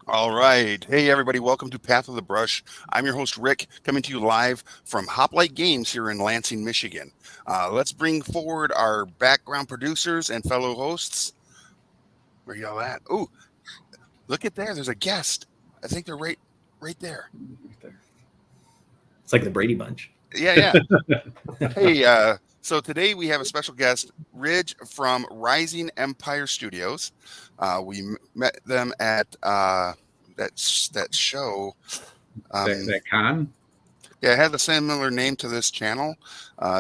All right. Hey, everybody. Welcome to Path of the Brush. I'm your host, Rick, coming to you live from Hoplite Games here in Lansing, Michigan. Let's bring forward our background producers and fellow hosts. Where y'all at? Oh, look at there. There's a guest. I think they're right there. It's like the Brady Bunch. Yeah, yeah. Hey, so today we have a special guest, Ridge from Rising Empire Studios. We met them at that show. That Um, that con Yeah, it had a similar name to this channel,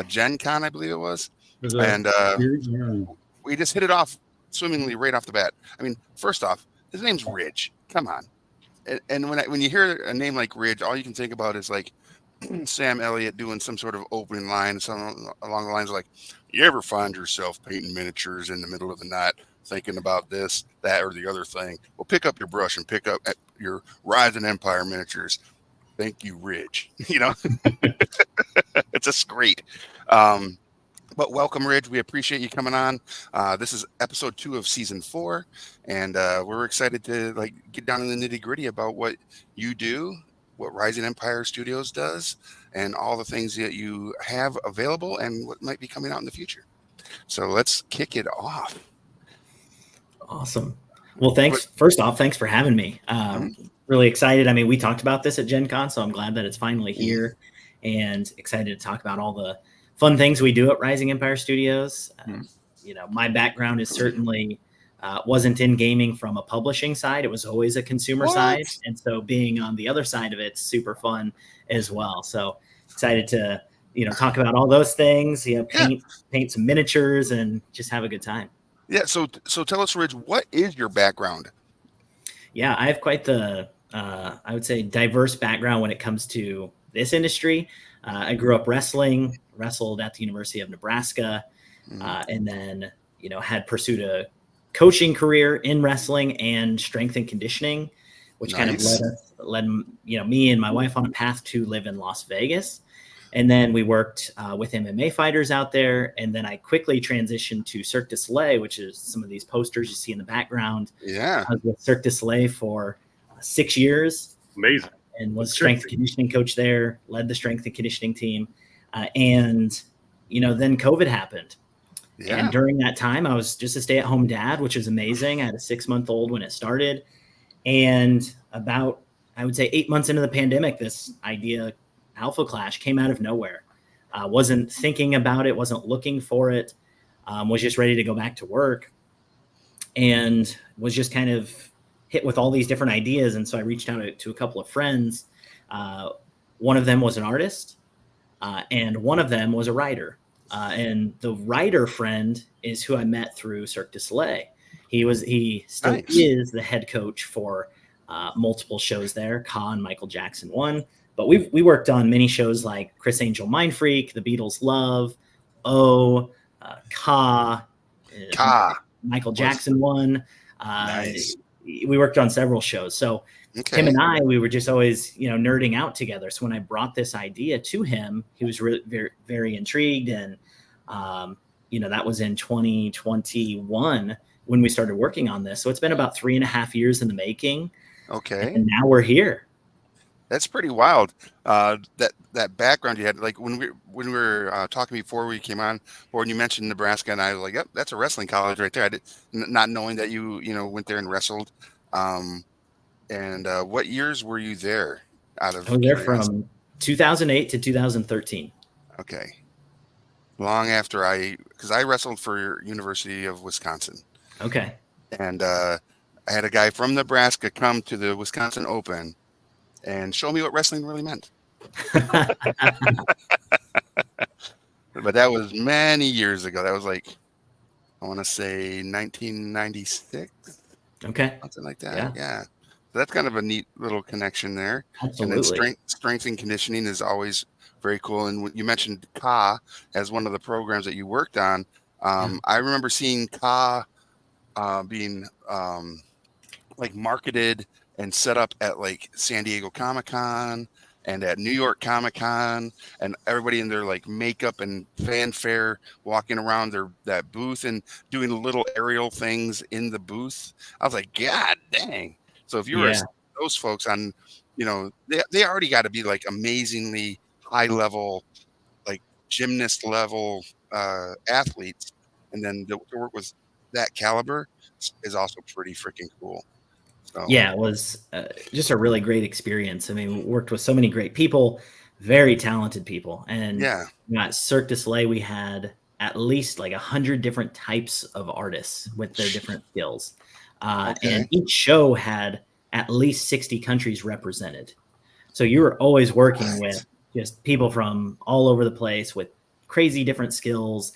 Gen Con, I believe it was. was a And yeah. we just hit it off swimmingly right off the bat. I mean, first off, his name's Ridge. Come on. And when you hear a name like Ridge, all you can think about is like Sam Elliott doing some sort of opening line, something along the lines of like, "You ever find yourself painting miniatures in the middle of the night, thinking about this, that, or the other thing? Well, pick up your brush and pick up your Rising Empire miniatures. Thank you, Ridge." It's just great. Um, but welcome, Ridge. We appreciate you coming on. This is episode 2 of season 4, and we're excited to like get down in the nitty gritty about what you do, what Rising Empire Studios does, and all the things that you have available and what might be coming out in the future. So let's kick it off. Awesome. Well, thanks. First off, thanks for having me. Really excited. I mean, we talked about this at Gen Con, so I'm glad that it's finally here and excited to talk about all the fun things we do at Rising Empire Studios. My background is certainly wasn't in gaming from a publishing side. It was always a consumer side. And so being on the other side of it's super fun as well. So excited to, talk about all those things, paint some miniatures and just have a good time. Yeah. So tell us, Ridge, what is your background? Yeah, I have quite the, I would say, diverse background when it comes to this industry. I grew up wrestled at the University of Nebraska, and then, had pursued a coaching career in wrestling and strength and conditioning, which kind of led me and my wife on a path to live in Las Vegas. And then we worked with MMA fighters out there. And then I quickly transitioned to Cirque du Soleil, which is some of these posters you see in the background. Yeah. I was with Cirque du Soleil for 6 years. Amazing. And was strength and conditioning coach there, led the strength and conditioning team. And then COVID happened. Yeah. And during that time, I was just a stay-at-home dad, which is amazing. I had a 6-month-old when it started. And about, I would say, 8 months into the pandemic, this idea Alpha Clash came out of nowhere. Wasn't thinking about it, wasn't looking for it, was just ready to go back to work and was just kind of hit with all these different ideas. And so I reached out to a couple of friends. One of them was an artist and one of them was a writer. And the writer friend is who I met through Cirque du Soleil. He still is the head coach for multiple shows there, Con, Michael Jackson 1. But we worked on many shows like Chris Angel Mind Freak, The Beatles Love, Ka, Michael Jackson 1. Nice. We worked on several shows. So him and I, we were just always, nerding out together. So when I brought this idea to him, he was really very, very intrigued. And, that was in 2021 when we started working on this. So it's been about 3.5 years in the making. Okay. And now we're here. That's pretty wild. That background you had, like when we were talking before we came on board, and you mentioned Nebraska, and I was like, "Yep, that's a wrestling college right there." I did not knowing that you went there and wrestled. And what years were you there? I was there from 2008 to 2013. Okay, long after because I wrestled for University of Wisconsin. Okay. And I had a guy from Nebraska come to the Wisconsin Open and show me what wrestling really meant. But that was many years ago. That was like, I want to say 1996. Okay. Something like that. Yeah. So that's kind of a neat little connection there. Absolutely. And then strength and conditioning is always very cool. And you mentioned Ka as one of the programs that you worked on. I remember seeing Ka being like marketed and set up at like San Diego Comic-Con and at New York Comic-Con, and everybody in their like makeup and fanfare walking around that booth and doing little aerial things in the booth. I was like, God dang. So if you were those folks on, they already got to be like amazingly high level, like gymnast level athletes, and then to work with that caliber is also pretty freaking cool. So Yeah, it was just a really great experience. I mean, we worked with so many great people, very talented people. And yeah, at Cirque du Soleil, we had at least like 100 different types of artists with their different skills. And okay, each show had at least 60 countries represented. So you were always working with right, just people from all over the place with crazy different skills.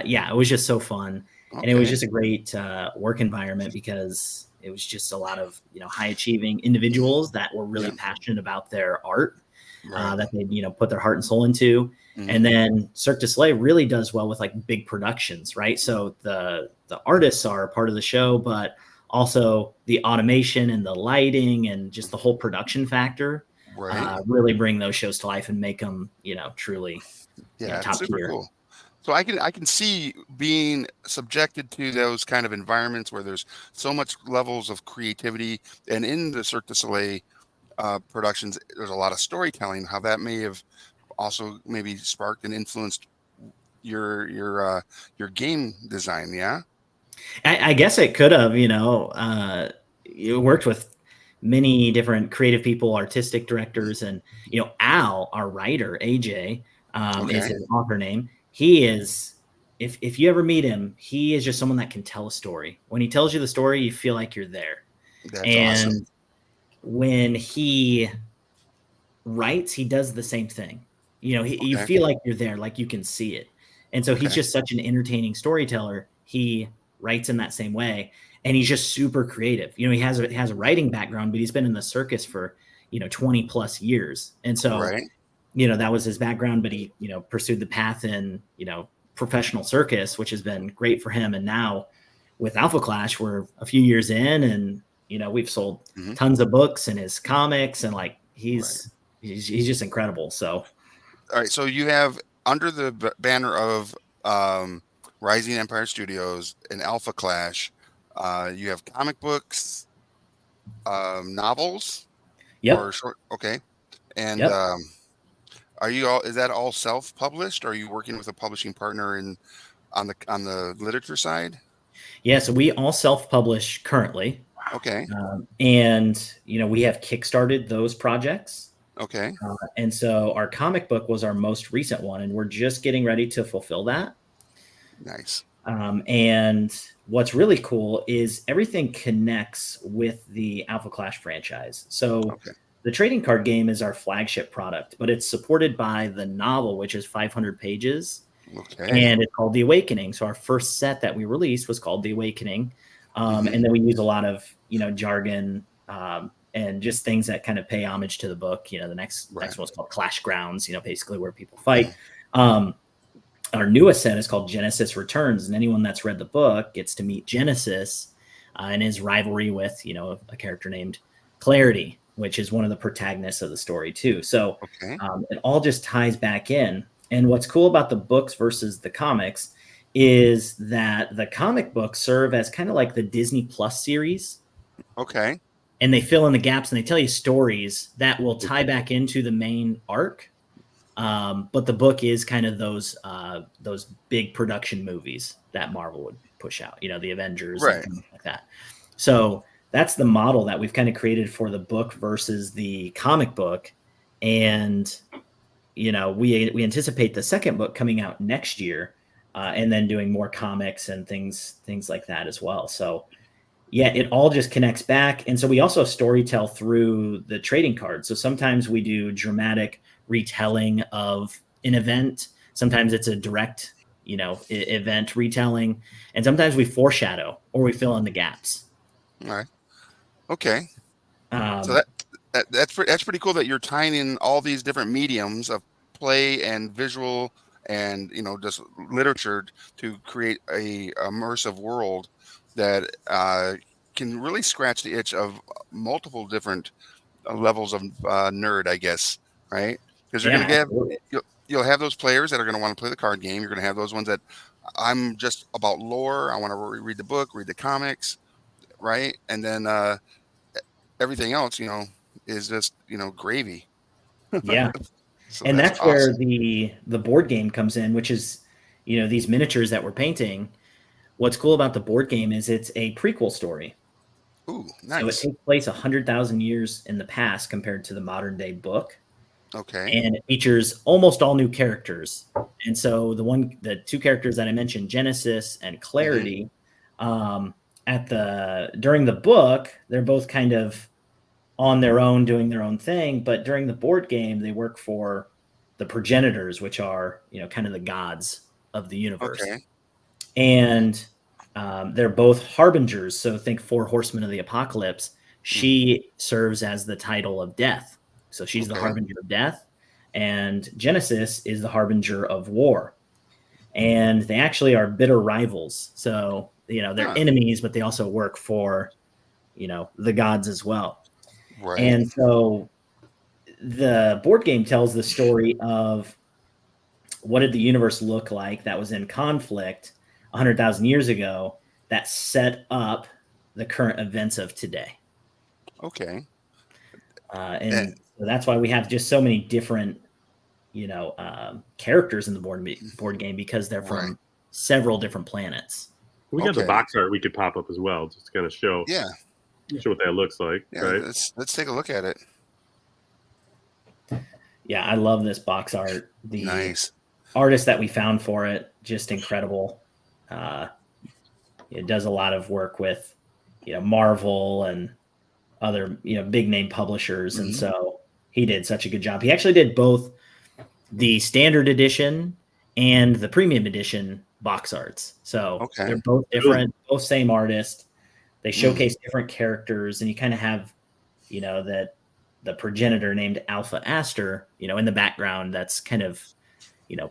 Yeah, it was just so fun, and it was okay, just a great work environment because it was just a lot of high achieving individuals that were really yeah, passionate about their art right, that they put their heart and soul into. hmm, And then Cirque du Soleil really does well with like big productions, right? So the artists are part of the show, but also the automation and the lighting and just the whole production factor right, really bring those shows to life and make them, truly, yeah, it's top super tier. cool. So I can see being subjected to those kind of environments where there's so much levels of creativity, and in the Cirque du Soleil productions, there's a lot of storytelling. How that may have also maybe sparked and influenced your game design. Yeah. I guess it could have, you worked with many different creative people, artistic directors, and Al, our writer, AJ, is Okay. his author name. He is, if you ever meet him, he is just someone that can tell a story. When he tells you the story, you feel like you're there. That's awesome. And when he writes, he does the same thing. You Okay. feel like you're there, like you can see it. And so he's Okay. just such an entertaining storyteller. He writes in that same way, and he's just super creative. He has a writing background, but he's been in the circus for 20 plus years, and so Right. that was his background. But he pursued the path in professional circus, which has been great for him. And now with Alpha Clash, we're a few years in, and we've sold Hmm. tons of books and his comics, and like Right. he's just incredible. So All right. So you have under the banner of um, Rising Empire Studios and Alpha Clash, you have comic books, novels, or yep, short. Okay. And yep. are you all? Is that all self-published? Or are you working with a publishing partner in on the literature side? Yeah, so we all self-publish currently, Okay. and we have kickstarted those projects. Okay. And so our comic book was our most recent one, and we're just getting ready to fulfill that. Nice. And what's really cool is everything connects with the Alpha Clash franchise. So Okay. the trading card game is our flagship product, but it's supported by the novel, which is 500 pages, Okay. and it's called The Awakening. So our first set that we released was called The Awakening, Hmm. and then we use a lot of jargon and just things that kind of pay homage to the book. The next Right. one's called Clash Grounds. Basically where people fight. Um, our newest set is called Genesis Returns, and anyone that's read the book gets to meet Genesis and his rivalry with a character named Clarity, which is one of the protagonists of the story too. So Okay. it all just ties back in. And what's cool about the books versus the comics is that the comic books serve as kind of like the Disney Plus series, Okay. and they fill in the gaps and they tell you stories that will tie back into the main arc. But the book is kind of those big production movies that Marvel would push out, the Avengers and Right. things like that. So that's the model that we've kind of created for the book versus the comic book. And we anticipate the second book coming out next year, and then doing more comics and things like that as well. So yeah, it all just connects back. And so we also storytell through the trading cards. So sometimes we do dramatic retelling of an event. Sometimes it's a direct, event retelling. And sometimes we foreshadow or we fill in the gaps. All right. Okay. So Um, that's pretty cool that you're tying in all these different mediums of play and visual and just literature to create a immersive world that can really scratch the itch of multiple different levels of nerd, I guess, right? Because you're yeah, gonna get absolutely. you'll have those players that are gonna want to play the card game. You're gonna have those ones that I'm just about lore. I want to read the book, read the comics, right? And then everything else, is just gravy. Yeah. So And that's that's where awesome. the board game comes in, which is, these miniatures that we're painting. What's cool about the board game is it's a prequel story. Ooh, So it nice. takes place 100,000 years in the past compared to the modern day book. Okay. And it features almost all new characters. And so the two characters that I mentioned, Genesis and Hmm. Clarity, during the book, they're both kind of on their own doing their own thing, but during the board game, they work for the progenitors, which are kind of the gods of the universe, Okay. and they're both harbingers. So think four horsemen of the apocalypse. Hmm. She serves as the title of death, so she's the Okay. harbinger of death, and Genesis is the harbinger of war. And they actually are bitter rivals. So they're Huh. enemies, but they also work for the gods as well. Right. And so the board game tells the story of what did the universe look like that was in conflict 100,000 years ago that set up the current events of today. Okay. Eh, And so that's why we have just so many different, characters in the board game because they're right. from several different planets. We got the Okay. box art we could pop up as well, just to kind of show Yeah. what that looks like, Yeah. right? Let's take a look at it. Yeah, I love this box art. The Nice. artist that we found for it, just incredible. It does a lot of work with, Marvel and other, big name publishers. And Mhm. so he did such a good job. He actually did both the standard edition and the premium edition box arts. So Okay. they're both different, both same artist. They Mm. showcase different characters, and you kind of have, that the progenitor named Alpha Aster, in the background that's kind of,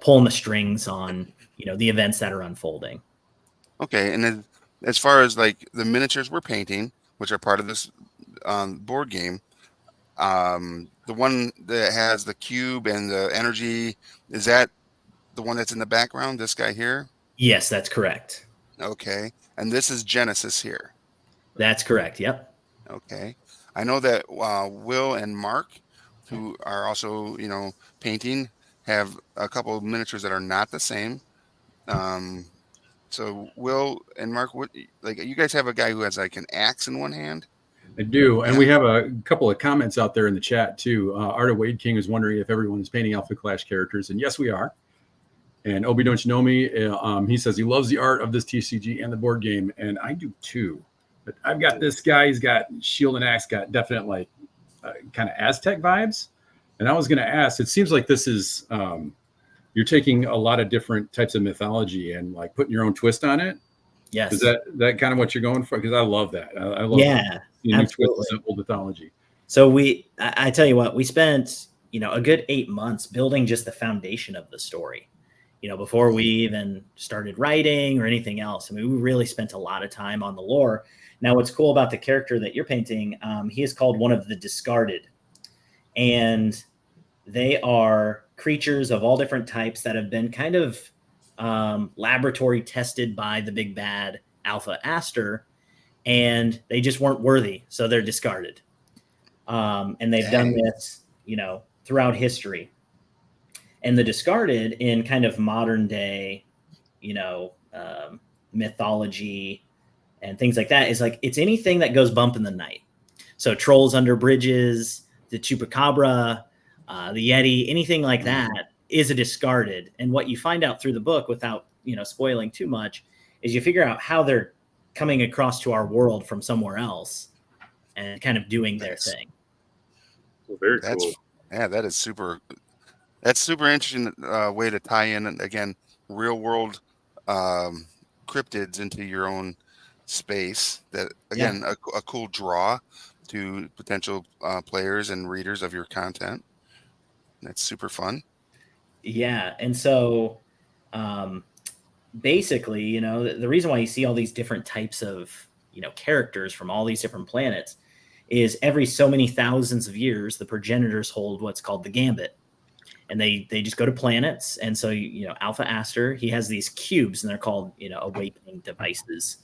pulling the strings on, the events that are unfolding. Okay. And then as far as like the miniatures we're painting, which are part of this board game, the one that has the cube and the energy, is that the one that's in the background? This guy here? Yes, that's correct. Okay. And this is Genesis here. That's correct. Yep. Okay. I know that Will and Mark, who are also, painting, have a couple of miniatures that are not the same. So Will and Mark, what like you guys have a guy who has like an axe in one hand? I do. And Yeah. we have a couple of comments out there in the chat too. Art of Wade King is wondering if everyone is painting Alpha Clash characters. And yes, we are. And Obi, don't you know me? He says he loves the art of this TCG and the board game. And I do too. But I've got this guy. He's got shield and axe, got definite like kind of Aztec vibes. And I was going to ask, it seems like this is, you're taking a lot of different types of mythology and like putting your own twist on it. Yes. Is that kind of what you're going for? Because I love that. I love new twists of old mythology. So I tell you what, we spent, a good 8 months building just the foundation of the story, before we even started writing or anything else. I mean, we really spent a lot of time on the lore. Now, what's cool about the character that you're painting, he is called one of the discarded, and they are creatures of all different types that have been kind of laboratory tested by the big bad Alpha Aster, and they just weren't worthy, so they're discarded. And they've done this, throughout history. And the discarded in kind of modern day, mythology and things like that is like, it's anything that goes bump in the night. So trolls under bridges, the chupacabra, the Yeti, anything like that is a discarded. And what you find out through the book, without spoiling too much, is you figure out how they're coming across to our world from somewhere else and kind of doing their thing. Well, very cool. Yeah, that's super interesting way to tie in, again, real world cryptids into your own space. That, again, a cool draw to potential players and readers of your content. That's super fun. Yeah. And so basically, the reason why you see all these different types of, characters from all these different planets is every so many thousands of years, the progenitors hold what's called the gambit. And they just go to planets. And so, Alpha Aster, he has these cubes, and they're called, awakening devices.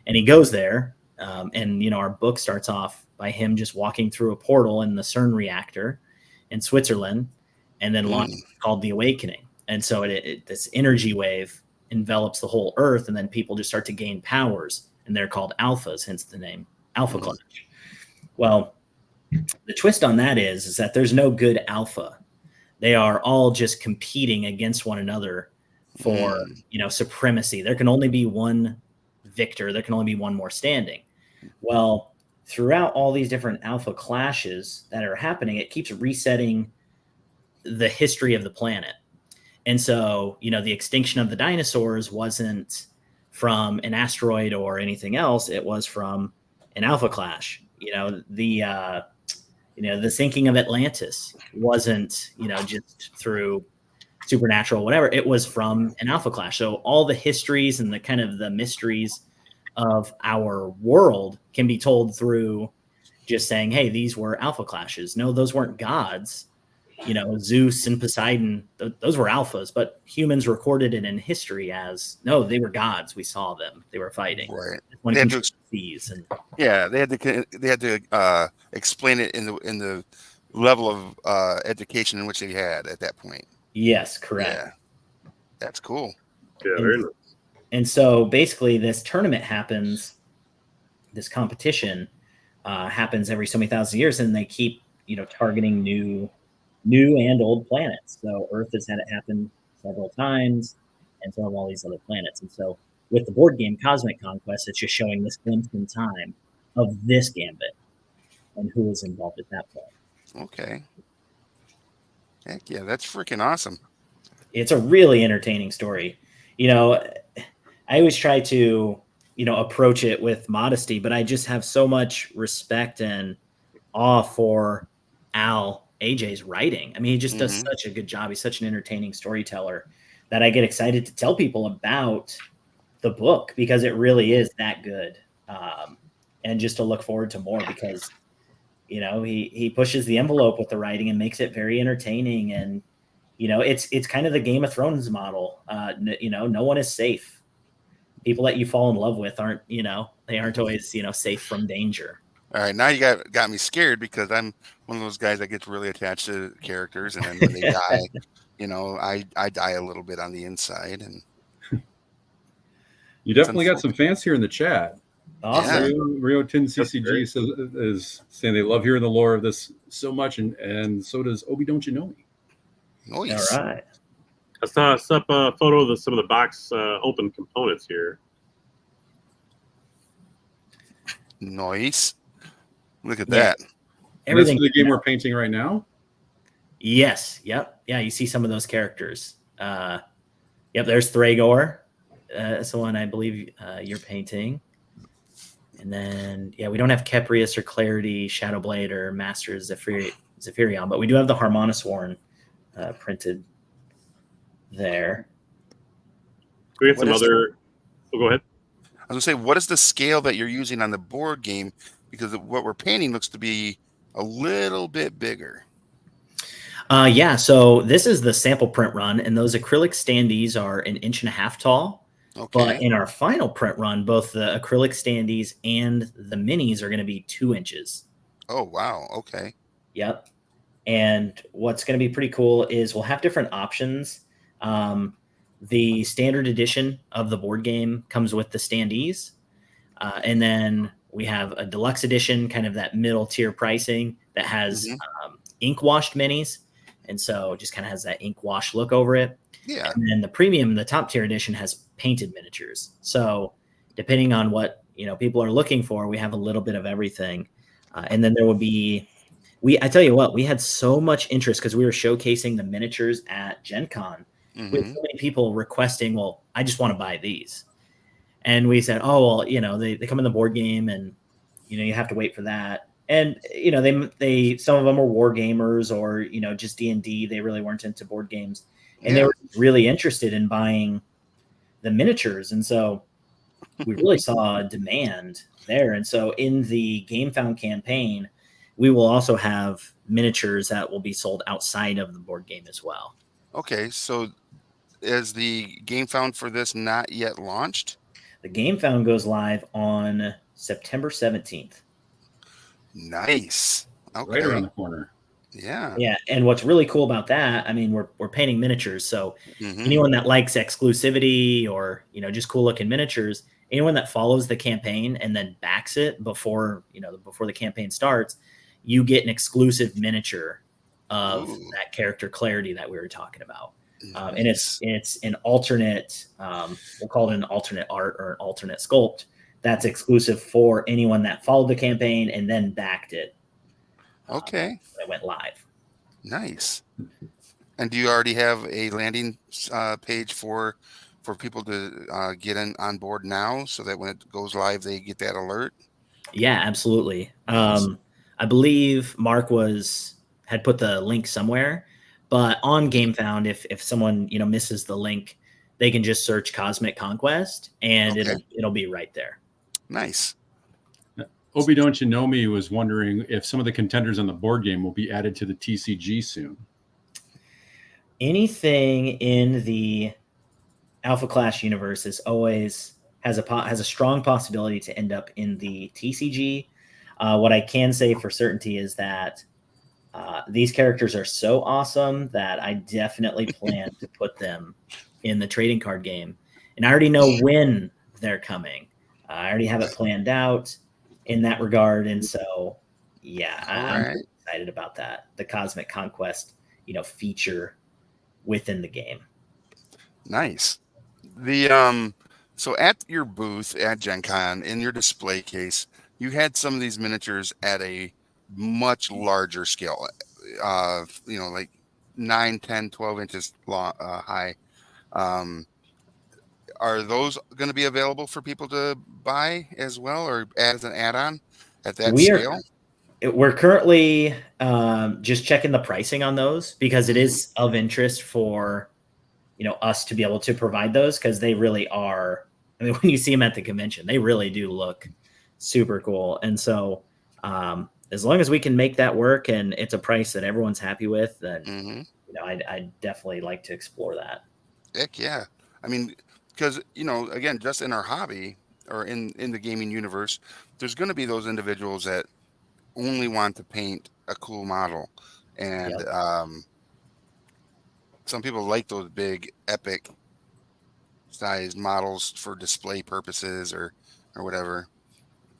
And he goes there. And, our book starts off by him just walking through a portal in the CERN reactor in Switzerland, and then launched called the Awakening. And so this energy wave envelops the whole Earth, and then people just start to gain powers, and they're called alphas, hence the name Alpha Clash. Well, the twist on that is that there's no good alpha. They are all just competing against one another for supremacy. There can only be one victor. There can only be one more standing. Well, throughout all these different alpha clashes that are happening, it keeps resetting the history of the planet. And so, the extinction of the dinosaurs wasn't from an asteroid or anything else. It was from an alpha clash. The sinking of Atlantis wasn't, just through supernatural, whatever. It was from an alpha clash. So all the histories and the kind of the mysteries of our world can be told through just saying, hey, these were alpha clashes. No, those weren't gods. Zeus and Poseidon, those were alphas, but humans recorded it in history as, no, they were gods. We saw them. They were fighting. Right. One They had controls to, these and they had to explain it in the level of education in which they had at that point. yes, correct. Yeah, that's cool. Yeah, very nice. And so basically this tournament happens, this competition happens every so many thousand years, and they keep, targeting new and old planets. So Earth has had it happen several times, and so have all these other planets. And so with the board game Cosmic Conquest, it's just showing this glimpse in time of this gambit and who was involved at that point. Okay. Heck yeah, that's freaking awesome. It's a really entertaining story. I always try to, approach it with modesty, but I just have so much respect and awe for AJ's writing. I mean, he just does such a good job. He's such an entertaining storyteller that I get excited to tell people about the book because it really is that good. And just to look forward to more because, he pushes the envelope with the writing and makes it very entertaining. And, it's kind of the Game of Thrones model. No one is safe. People that you fall in love with aren't, they aren't always, safe from danger. All right, now you got me scared because I'm one of those guys that gets really attached to characters, and then when they die, I die a little bit on the inside. And you definitely got some fans here in the chat. Awesome. Rio Tin CCG is saying they love hearing the lore of this so much, and so does Obi. Don't you know me? Nice. All right. I saw a photo of some of the box open components here. Nice. Look at that. Everything. This is the game we're painting right now. Yes. Yep. Yeah. You see some of those characters. Yep. There's Thragor. That's the one I believe you're painting. And then, we don't have Keprius or Clarity, Shadowblade, or Master Zephyrion, but we do have the Harmonisworn printed there. We had some other. Go ahead. I was gonna say, what is the scale that you're using on the board game? Because what we're painting looks to be a little bit bigger. So this is the sample print run, and those acrylic standees are 1.5 inches tall. Okay. But in our final print run, both the acrylic standees and the minis are going to be 2 inches. Oh, wow. Okay. Yep. And what's going to be pretty cool is we'll have different options. The standard edition of the board game comes with the standees. And then we have a deluxe edition, kind of that middle tier pricing that has ink washed minis. And so just kind of has that ink wash look over it. Yeah. And then the premium, the top tier edition has painted miniatures. So depending on what, people are looking for, we have a little bit of everything. And then there will be, I tell you what, we had so much interest because we were showcasing the miniatures at Gen Con with so many people requesting, well, I just want to buy these. And we said, oh, well, they come in the board game and, you have to wait for that. And, they some of them are war gamers or, just D&D. They really weren't into board games. And they were really interested in buying the miniatures. And so we really saw a demand there. And so in the GameFound campaign, we will also have miniatures that will be sold outside of the board game as well. Okay. So is the GameFound for this not yet launched? The GameFound goes live on September 17th. Nice. Okay. Right around the corner. Yeah. Yeah, and what's really cool about that, I mean, we're painting miniatures, so Mhm. anyone that likes exclusivity or just cool looking miniatures, anyone that follows the campaign and then backs it before before the campaign starts, you get an exclusive miniature of Ooh, that character clarity that we were talking about. And nice. it's an alternate, we'll call it an alternate art or an alternate sculpt that's exclusive for anyone that followed the campaign and then backed it Okay. when it went live. Nice. And do you already have a landing page for people to get on board now, so that when it goes live, they get that alert? Yeah, absolutely. Nice. I believe Mark had put the link somewhere, but on GameFound, if someone misses the link, they can just search Cosmic Conquest and Okay. it'll be right there. Nice. Obi Don't You Know Me was wondering if some of the contenders on the board game will be added to the TCG soon. Anything in the Alpha Clash universe is always has a strong possibility to end up in the TCG. What I can say for certainty is that these characters are so awesome that I definitely plan to put them in the trading card game. And I already know when they're coming. I already have it planned out in that regard. And so, yeah, All I'm right. pretty excited about that. The Cosmic Conquest, feature within the game. Nice. The so at your booth at Gen Con, in your display case, you had some of these miniatures at a much larger scale. Like 9, 10, 12 inches long, high. Um, are those going to be available for people to buy as well, or as an add-on at that scale? We're currently just checking the pricing on those because it Mhm. is of interest for us to be able to provide those, because they really are. I mean, when you see them at the convention, they really do look super cool. And so as long as we can make that work and it's a price that everyone's happy with, then Mhm. I'd definitely like to explore that. Heck yeah. I mean, because again, just in our hobby or in the gaming universe, there's going to be those individuals that only want to paint a cool model, and Yep. some people like those big epic sized models for display purposes or whatever.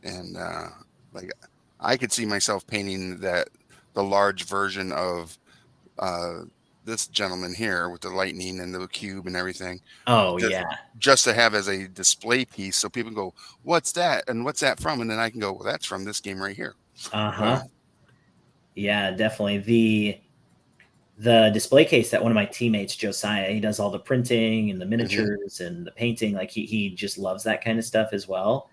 And like I could see myself painting the large version of uh this gentleman here with the lightning and the cube and everything, Oh just yeah. just to have as a display piece, so people go, what's that and what's that from, and then I can go, well, that's from this game right here. Uh-huh. Yeah, definitely. The display case that one of my teammates, Josiah, he does all the printing and the Mhm. miniatures and the painting. Like he just loves that kind of stuff as well.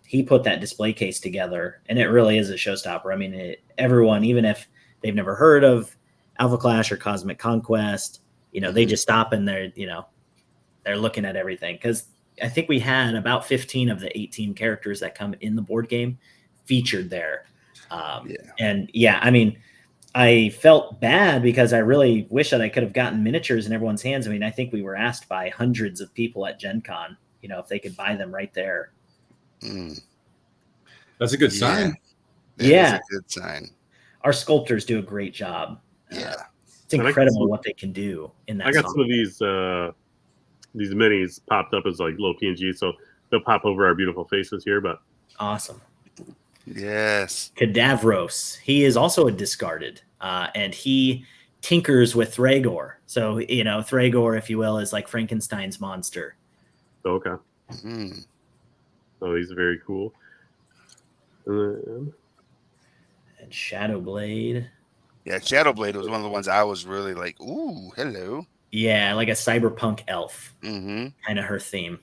He put that display case together, and it really is a showstopper. I mean, everyone, even if they've never heard of Alpha Clash or Cosmic Conquest, they Mhm. just stop and they're looking at everything, because I think we had about 15 of the 18 characters that come in the board game featured there. Yeah. And yeah, I mean, I felt bad because I really wish that I could have gotten miniatures in everyone's hands. I mean, I think we were asked by hundreds of people at Gen Con, if they could buy them right there. Mm. That's a good Yeah, sign. that is a Yeah, good sign. our sculptors do a great job. Yeah. It's And incredible what they can do in I that got some of these minis popped up as like little PNGs, so they'll pop over our beautiful faces here. But Awesome. Yes. Cadavros, he is also a discarded, and he tinkers with Thragor. So, Thragor, if you will, is like Frankenstein's monster. okay, Mm. so these are very cool. And And Shadowblade. Yeah, Shadowblade was one of the ones I was really like, ooh, hello. Yeah, like a cyberpunk elf, Mm-hmm. kind of her theme.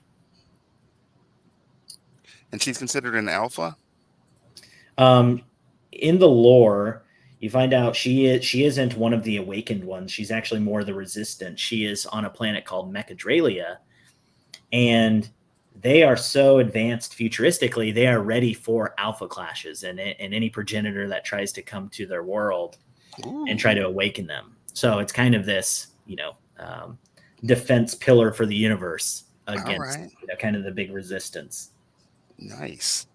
And she's considered an alpha. In the lore, you find out she isn't one of the awakened ones. She's actually more the resistant. She is on a planet called Mechadralia, and they are so advanced futuristically, they are ready for alpha clashes and any progenitor that tries to come to their world Ooh. and try to awaken them. So it's kind of this, defense pillar for the universe against, right. kind of the big resistance. Nice.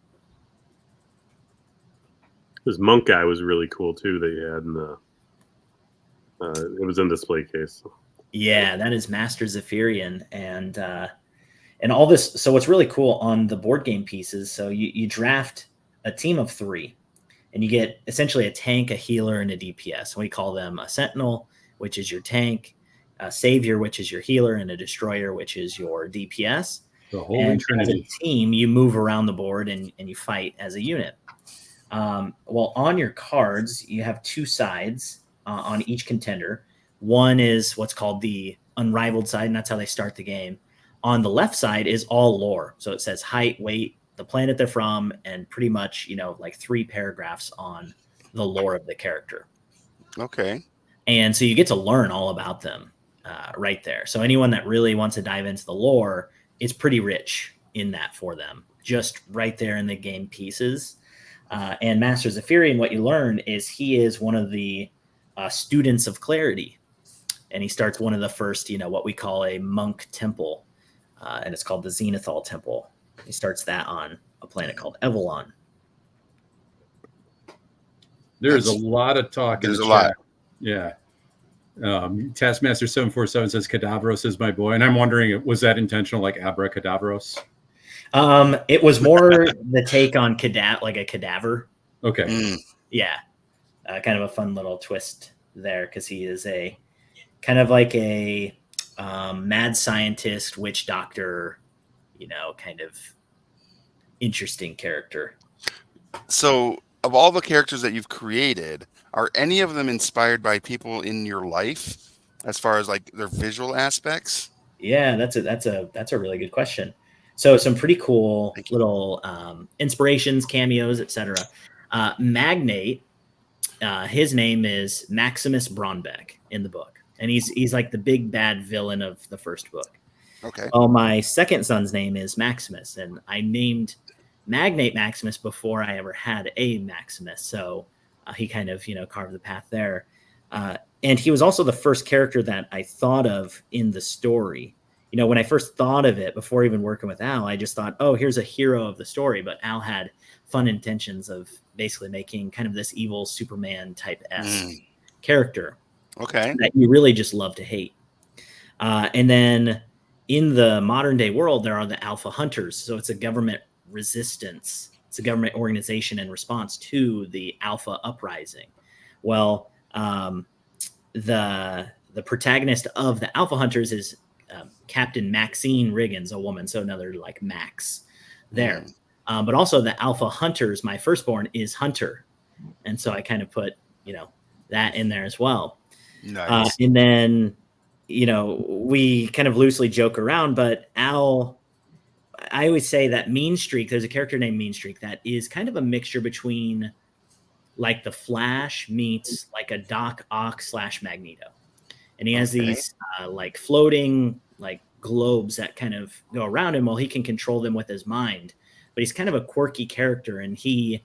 This monk guy was really cool too. That you had in the. It was in display case. Yeah, that is Master Zephyrian, and all this. So what's really cool on the board game pieces? So you draft a team of 3, and you get essentially a tank, a healer, and a DPS. We call them a Sentinel, which is your tank, a Savior, which is your healer, and a Destroyer, which is your DPS. The Holy And Trinity. as a team, you move around the board and you fight as a unit. Well, on your cards, you have 2 sides on each contender. One is what's called the unrivaled side, and that's how they start the game. On the left side is all lore. So it says height, weight, the planet they're from, and pretty much, like 3 paragraphs on the lore of the character. Okay. And so you get to learn all about them right there. So anyone that really wants to dive into the lore, it's pretty rich in that for them, just right there in the game pieces. And Master Zephyrian, what you learn is he is one of the students of clarity. And he starts one of the first, what we call a monk temple. And it's called the Zenithal Temple. He starts that on a planet called Evelon. There's a lot of talk in There's the a chat. lot. Yeah. Taskmaster 747 says Cadavros is my boy. And I'm wondering, was that intentional, like Abracadabros? It was more the take on like a cadaver. Okay. Mm. Yeah. Kind of a fun little twist there, because he is a kind of like a mad scientist, witch doctor, kind of interesting character. So, of all the characters that you've created, are any of them inspired by people in your life, as far as like their visual aspects? Yeah, that's a really good question. So some pretty cool little inspirations, cameos, etc. Magnate, his name is Maximus Braunbeck in the book, and he's like the big bad villain of the first book. Okay. Well, my second son's name is Maximus, and I named Magnate Maximus before I ever had a Maximus. So he kind of, carved the path there. And he was also the first character that I thought of in the story. When I first thought of it, before even working with Al, I just thought, oh, here's a hero of the story. But Al had fun intentions of basically making kind of this evil Superman type-esque character. Okay. That you really just love to hate. And then in the modern day world, there are the Alpha Hunters. So it's a government resistance. It's a government organization in response to the Alpha Uprising. Well, the protagonist of the Alpha Hunters is Captain Maxine Riggins, a woman. So another like Max there. But also the Alpha Hunters, my firstborn, is Hunter. And so I kind of put, that in there as well. Nice. And then, we kind of loosely joke around, but Al, I always say that Mean Streak, there's a character named Mean Streak that is kind of a mixture between like the Flash meets like a Doc Ock / Magneto. And he has these like floating like globes that kind of go around him while he can control them with his mind. But he's kind of a quirky character, and he,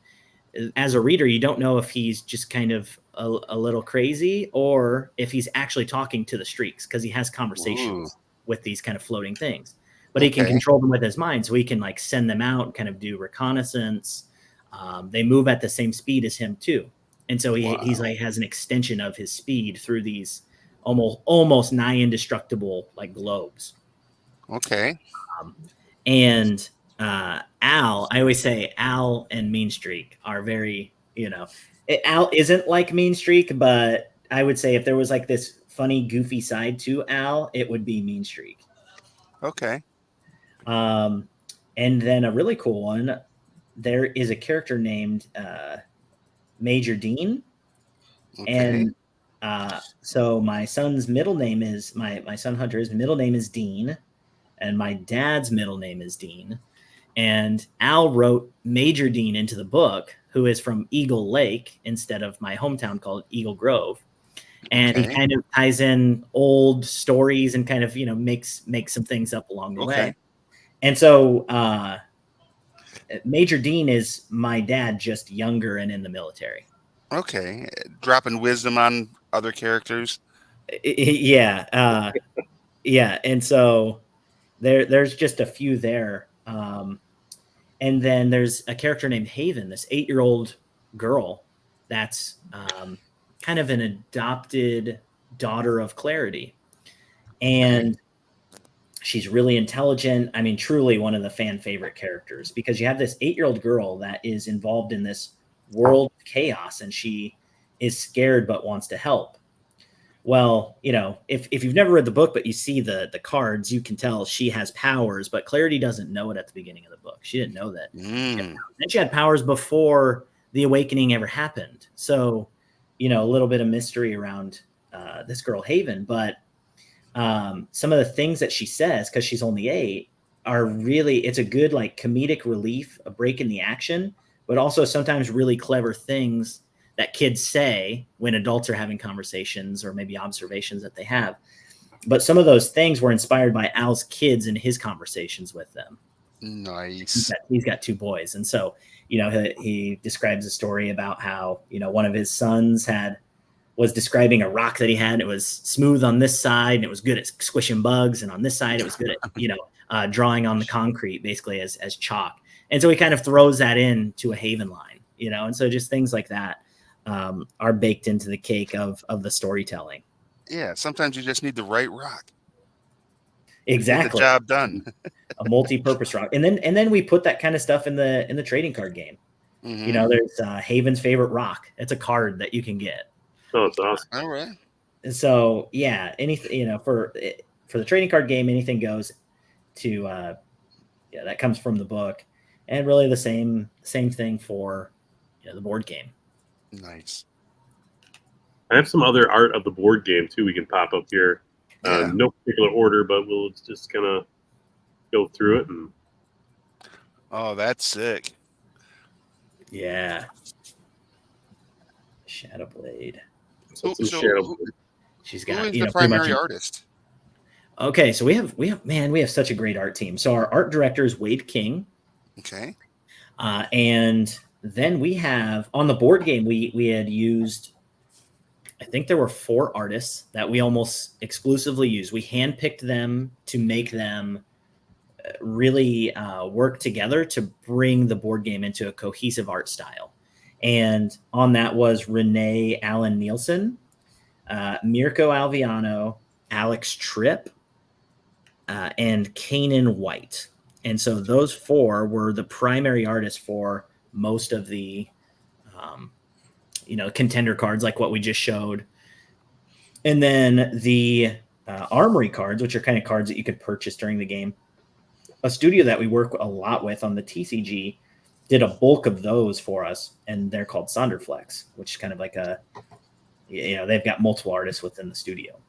as a reader, you don't know if he's just kind of a little crazy or if he's actually talking to the streaks, because he has conversations with these kind of floating things. But he can control them with his mind, so he can like send them out and kind of do reconnaissance. They move at the same speed as him too, and so he's like has an extension of his speed through these almost nigh indestructible like globes. Okay. And Al, I always say Al and Mean Streak are very, Al isn't like Mean Streak, but I would say if there was like this funny, goofy side to Al, it would be Mean Streak. Okay. And then a really cool one, there is a character named Major Dean. Okay. And so my son's middle name is, my son Hunter's middle name is Dean, and my dad's middle name is Dean. And Al wrote Major Dean into the book, who is from Eagle Lake instead of my hometown called Eagle Grove. And he kind of ties in old stories and kind of, makes some things up along the way. And so Major Dean is my dad, just younger and in the military. Okay. Dropping wisdom on other characters. Yeah. Yeah. And so there's just a few there. And then there's a character named Haven, this 8-year-old girl that's kind of an adopted daughter of Clarity. And she's really intelligent. I mean, truly one of the fan favorite characters, because you have this 8-year-old girl that is involved in this world of chaos, and she is scared but wants to help. Well, you know, if you've never read the book, but you see the cards, you can tell she has powers, but Clarity doesn't know it at the beginning of the book. She didn't know that. And she had powers before the awakening ever happened. So, you know, a little bit of mystery around this girl Haven, but some of the things that she says, because she's only 8, are really, it's a good like comedic relief, a break in the action, but also sometimes really clever things that kids say when adults are having conversations or maybe observations that they have. But some of those things were inspired by Al's kids and his conversations with them. Nice. He's got 2 boys. And so, you know, he describes a story about how, you know, one of his sons was describing a rock that he had. It was smooth on this side and it was good at squishing bugs. And on this side, it was good at, you know, drawing on the concrete basically as chalk. And so he kind of throws that into a Haven line, you know, and so just things like that are baked into the cake of the storytelling. Yeah. Sometimes you just need the right rock. Exactly. Get the job done. A multi-purpose rock. And then we put that kind of stuff in the trading card game. Mm-hmm. You know, there's Haven's favorite rock. It's a card that you can get. Oh, it's awesome. All right. And so, yeah, anything, you know, for the trading card game, anything goes to, that comes from the book, and really the same thing for, you know, the board game. Nice. I have some other art of the board game too. We can pop up here. Yeah. No particular order, but we'll just kind of go through it. And Oh, that's sick. Yeah. Shadowblade. some So Shadow. She's who got, is you the know, pretty much. primary artist? Okay, so we have such a great art team. So our art director is Wade King. Okay. And then we have on the board game, we had used, I think there were 4 artists that we almost exclusively used. We handpicked them to make them really work together to bring the board game into a cohesive art style. And on that was Renee Allen Nielsen, Mirko Alviano, Alex Tripp, and Kanan White. And so those 4 were the primary artists for most of the, you know, contender cards, like what we just showed. And then the armory cards, which are kind of cards that you could purchase during the game. A studio that we work a lot with on the TCG did a bulk of those for us, and they're called Sonderflex, which is kind of like a, you know, they've got multiple artists within the studio.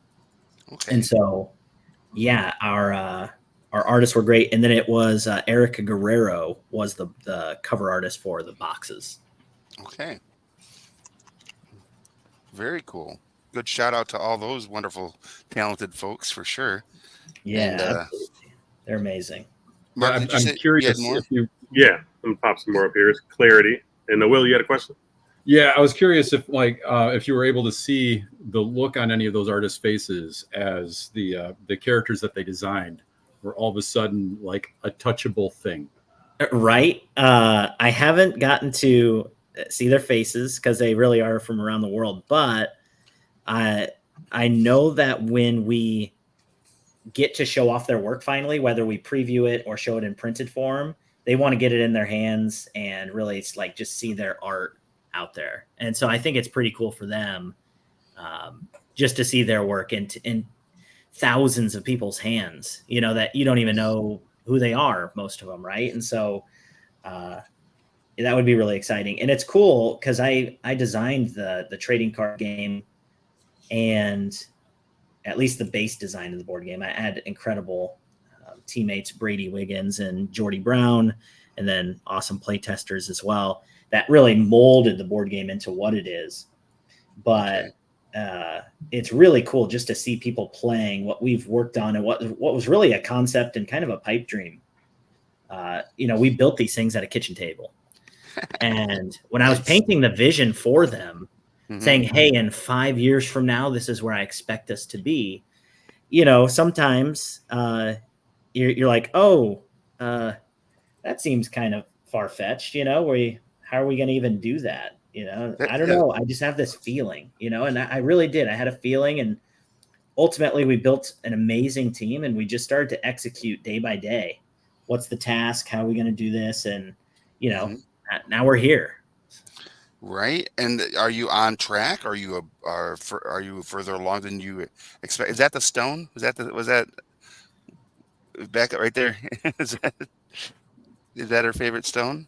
Okay. And so, yeah, our artists were great. And then it was Erica Guerrero was the cover artist for the boxes. Okay. Very cool. Good shout out to all those wonderful, talented folks for sure. Yeah, And, absolutely. They're amazing. Mark, I'm did you say you curious had more? if you. Yeah, let me pop some more up here. It's Clarity. And Will, you had a question? Yeah, I was curious if if you were able to see the look on any of those artists' faces as the characters that they designed were all of a sudden like a touchable thing. Right. I haven't gotten to see their faces because they really are from around the world. But I know that when we get to show off their work finally, whether we preview it or show it in printed form, they want to get it in their hands and really it's like just see their art out there. And so I think it's pretty cool for them just to see their work in thousands of people's hands, you know, that you don't even know who they are, most of them. Right. And so that would be really exciting. And it's cool because I designed the trading card game, and at least the base design of the board game. I had incredible teammates, Brady Wiggins and Jordy Brown, and then awesome play testers as well, that really molded the board game into what it is. But it's really cool just to see people playing what we've worked on and what was really a concept and kind of a pipe dream. You know, we built these things at a kitchen table. And when I was painting the vision for them, saying, hey, in 5 years from now, this is where I expect us to be. You know, sometimes you're like, oh, that seems kind of far-fetched, you know, how are we going to even do that? I don't Yeah. know. I just have this feeling, and I really did. I had a feeling, and ultimately we built an amazing team, and we just started to execute day by day. What's the task? How are we going to do this? And, Mhm. now we're here. Right. And are you on track? Are you further along than you expect? Is that the stone? Was that back up right there? is that is that her favorite stone?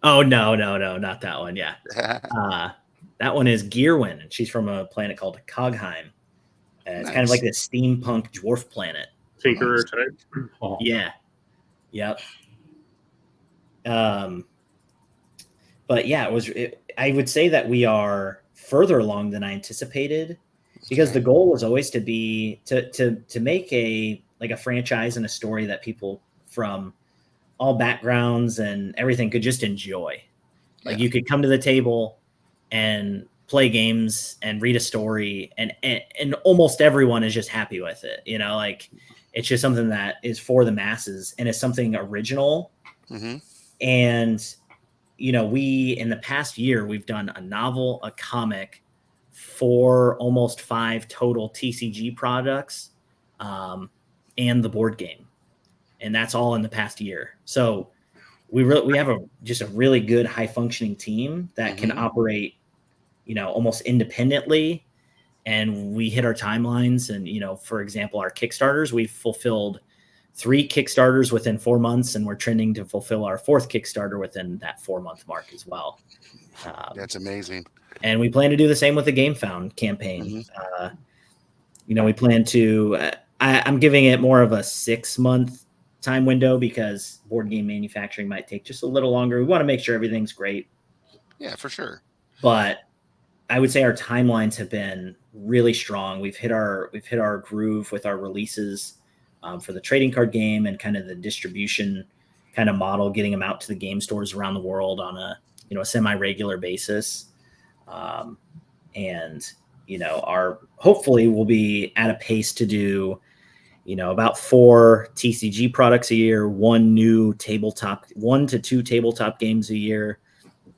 Oh, no, no, no, not that one. Yeah. That one is Gearwin, and she's from a planet called Cogheim. It's kind of like Nice. this steampunk dwarf planet. Tinkerer Nice. type. Oh, Yeah. Yep. But yeah, I would say that we are further along than I anticipated, because the Okay. goal was always to be to make a franchise and a story that people from all backgrounds and everything could just enjoy. Like, Yeah. you could come to the table and play games and read a story, and almost everyone is just happy with it. Like, it's just something that is for the masses, and it's something original. Hmm. And we, in the past year, we've done a novel, a comic, 4, almost 5 total TCG products, and the board game, and that's all in the past year. So we have just a really good, high functioning team that can Hmm. operate, almost independently, and we hit our timelines. And for example, our Kickstarters, we fulfilled 3 Kickstarters within 4 months, and we're trending to fulfill our 4th Kickstarter within that 4-month mark as well. That's amazing. And we plan to do the same with the GameFound campaign. Hmm. We plan to. I'm giving it more of a 6-month time window, because board game manufacturing might take just a little longer. We want to make sure everything's great, Yeah, for sure. but I would say our timelines have been really strong. We've hit our groove with our releases, for the trading card game, and kind of the distribution kind of model, getting them out to the game stores around the world on a semi-regular basis. And our hopefully we'll be at a pace to do about 4 TCG products a year, 1 to 2 tabletop games a year,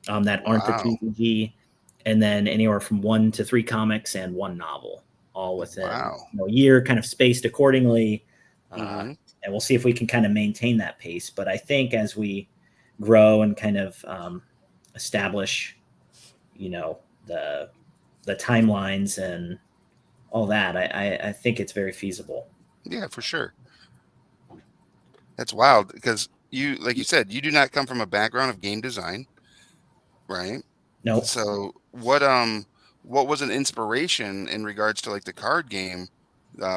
that aren't the Wow. TCG, and then anywhere from 1 to 3 comics and 1 novel, all within Wow. a year, kind of spaced accordingly. Hmm. And we'll see if we can kind of maintain that pace. But I think as we grow and kind of establish, the timelines and all that, I think it's very feasible. Yeah, for sure. That's wild because like you said, you do not come from a background of game design, right? Nope. So what was an inspiration in regards to like the card game,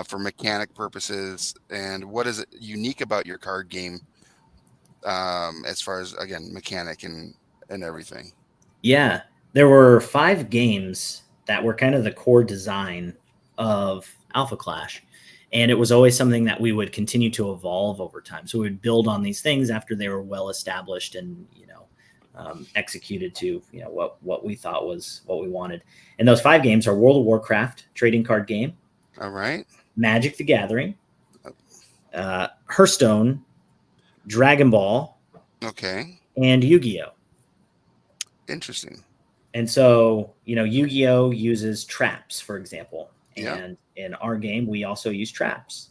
for mechanic purposes, and what is it unique about your card game, as far as again mechanic and everything? Yeah, there were 5 games that were kind of the core design of Alpha Clash, and it was always something that we would continue to evolve over time. So we would build on these things after they were well established and executed to what we thought was what we wanted. And those 5 games are World of Warcraft trading card game, All right. Magic the Gathering, Hearthstone, Dragon Ball, Okay. and Yu-Gi-Oh. Interesting. And so, Yu-Gi-Oh uses traps, for example. Yeah. And in our game, we also use traps.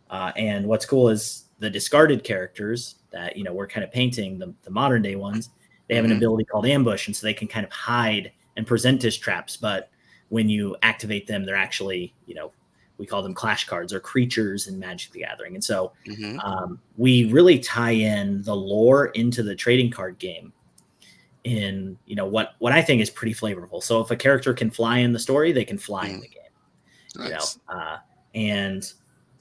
And what's cool is the discarded characters that, we're kind of painting, the modern day ones, they have an Hmm. ability called ambush. And so they can kind of hide and present as traps. But when you activate them, they're actually, we call them clash cards or creatures in Magic the Gathering. And so Hmm. we really tie in the lore into the trading card game in what I think is pretty flavorful. So if a character can fly in the story, they can fly in the game. Nice. And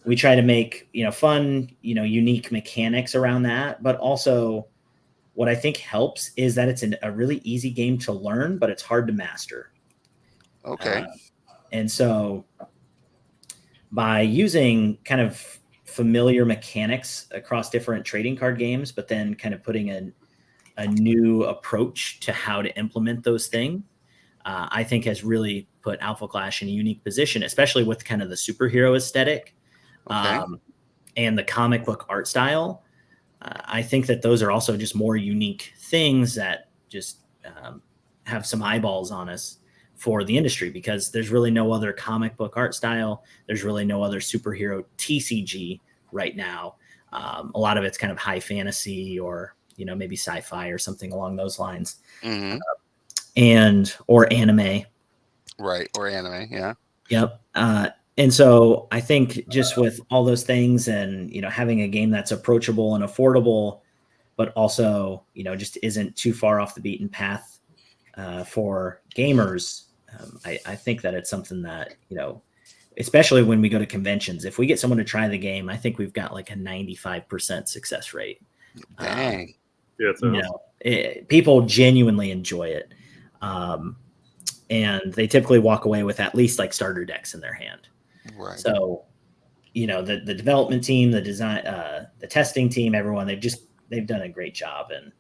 we try to make fun, unique mechanics around that. But also, what I think helps is that it's a really easy game to learn, but it's hard to master. Okay. And so, by using kind of familiar mechanics across different trading card games, but then kind of putting a new approach to how to implement those things, I think has really put Alpha Clash in a unique position, especially with kind of the superhero aesthetic, Okay. and the comic book art style. I think that those are also just more unique things that just have some eyeballs on us for the industry, because there's really no other comic book art style. There's really no other superhero TCG right now. A lot of it's kind of high fantasy or, maybe sci-fi or something along those lines. Mm-hmm. Or anime. Right. Or anime. Yeah. Yep. And so I think just with all those things and, having a game that's approachable and affordable, but also, just isn't too far off the beaten path for gamers. I think that it's something that, especially when we go to conventions, if we get someone to try the game, I think we've got like a 95% success rate. Dang. People genuinely enjoy it. And they typically walk away with at least like starter decks in their hand. Right. So, the development team, the design, the testing team, everyone, they've done a great job and,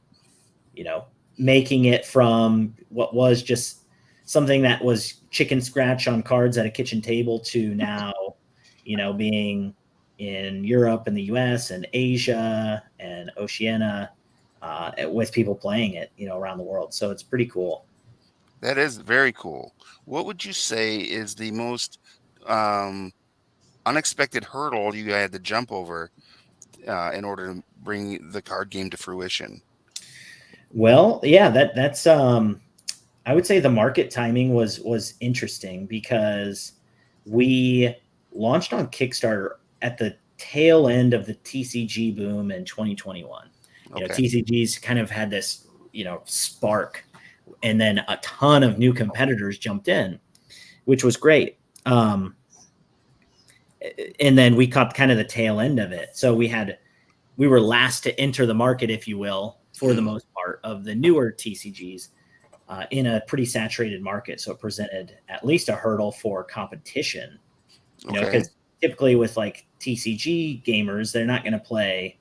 making it from what was just something that was chicken scratch on cards at a kitchen table to now, being in Europe and the US and Asia and Oceania, with people playing it, around the world. So it's pretty cool. That is very cool. What would you say is the most unexpected hurdle you had to jump over in order to bring the card game to fruition? Well, yeah, that's I would say the market timing was interesting, because we launched on Kickstarter at the tail end of the TCG boom in 2021. Okay. TCGs kind of had this, spark, and then a ton of new competitors jumped in, which was great. And then we caught kind of the tail end of it. So we were last to enter the market, if you will, for the most part of the newer TCGs in a pretty saturated market. So it presented at least a hurdle for competition, because typically with like TCG gamers, they're not going to play,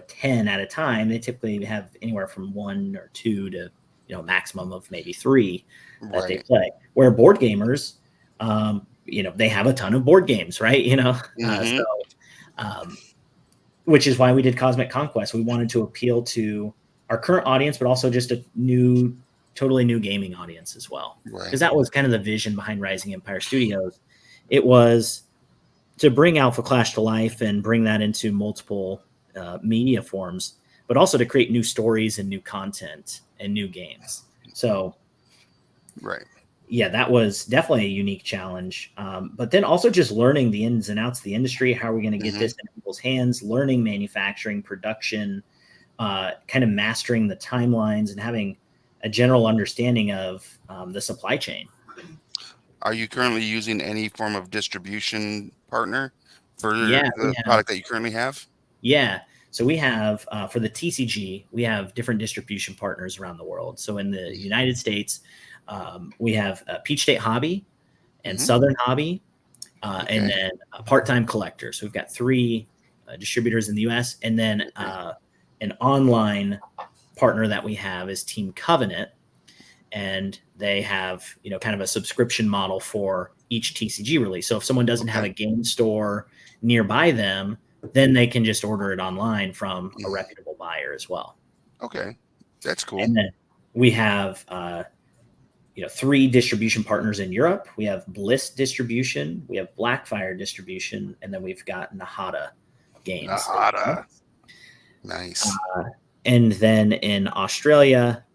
10 at a time. They typically have anywhere from 1 or 2 to, maximum of maybe 3 that they play. Where board gamers, they have a ton of board games, right? Which is why we did Cosmic Conquest. We wanted to appeal to our current audience, but also just a totally new gaming audience as well. Because that was kind of the vision behind Rising Empire Studios. It was to bring Alpha Clash to life and bring that into multiple media forms, but also to create new stories and new content and new games. So, yeah, that was definitely a unique challenge. But then also just learning the ins and outs of the industry. How are we going to get this in people's hands? Learning manufacturing, production, kind of mastering the timelines and having a general understanding of the supply chain. Are you currently using any form of distribution partner for the product that you currently have? Yeah. So we have, for the TCG, we have different distribution partners around the world. So in the United States, we have Peach State Hobby and Southern Hobby, and then a Part-Time Collector. So we've got 3 distributors in the US, and then an online partner that we have is Team Covenant, and they have, kind of a subscription model for each TCG release. So if someone doesn't have a game store nearby them, then they can just order it online from a reputable buyer as well. Okay. That's cool. And then we have, 3 distribution partners in Europe. We have Bliss Distribution, we have Blackfire Distribution, and then we've got Nahata Games. Nahata. Nice. And then in Australia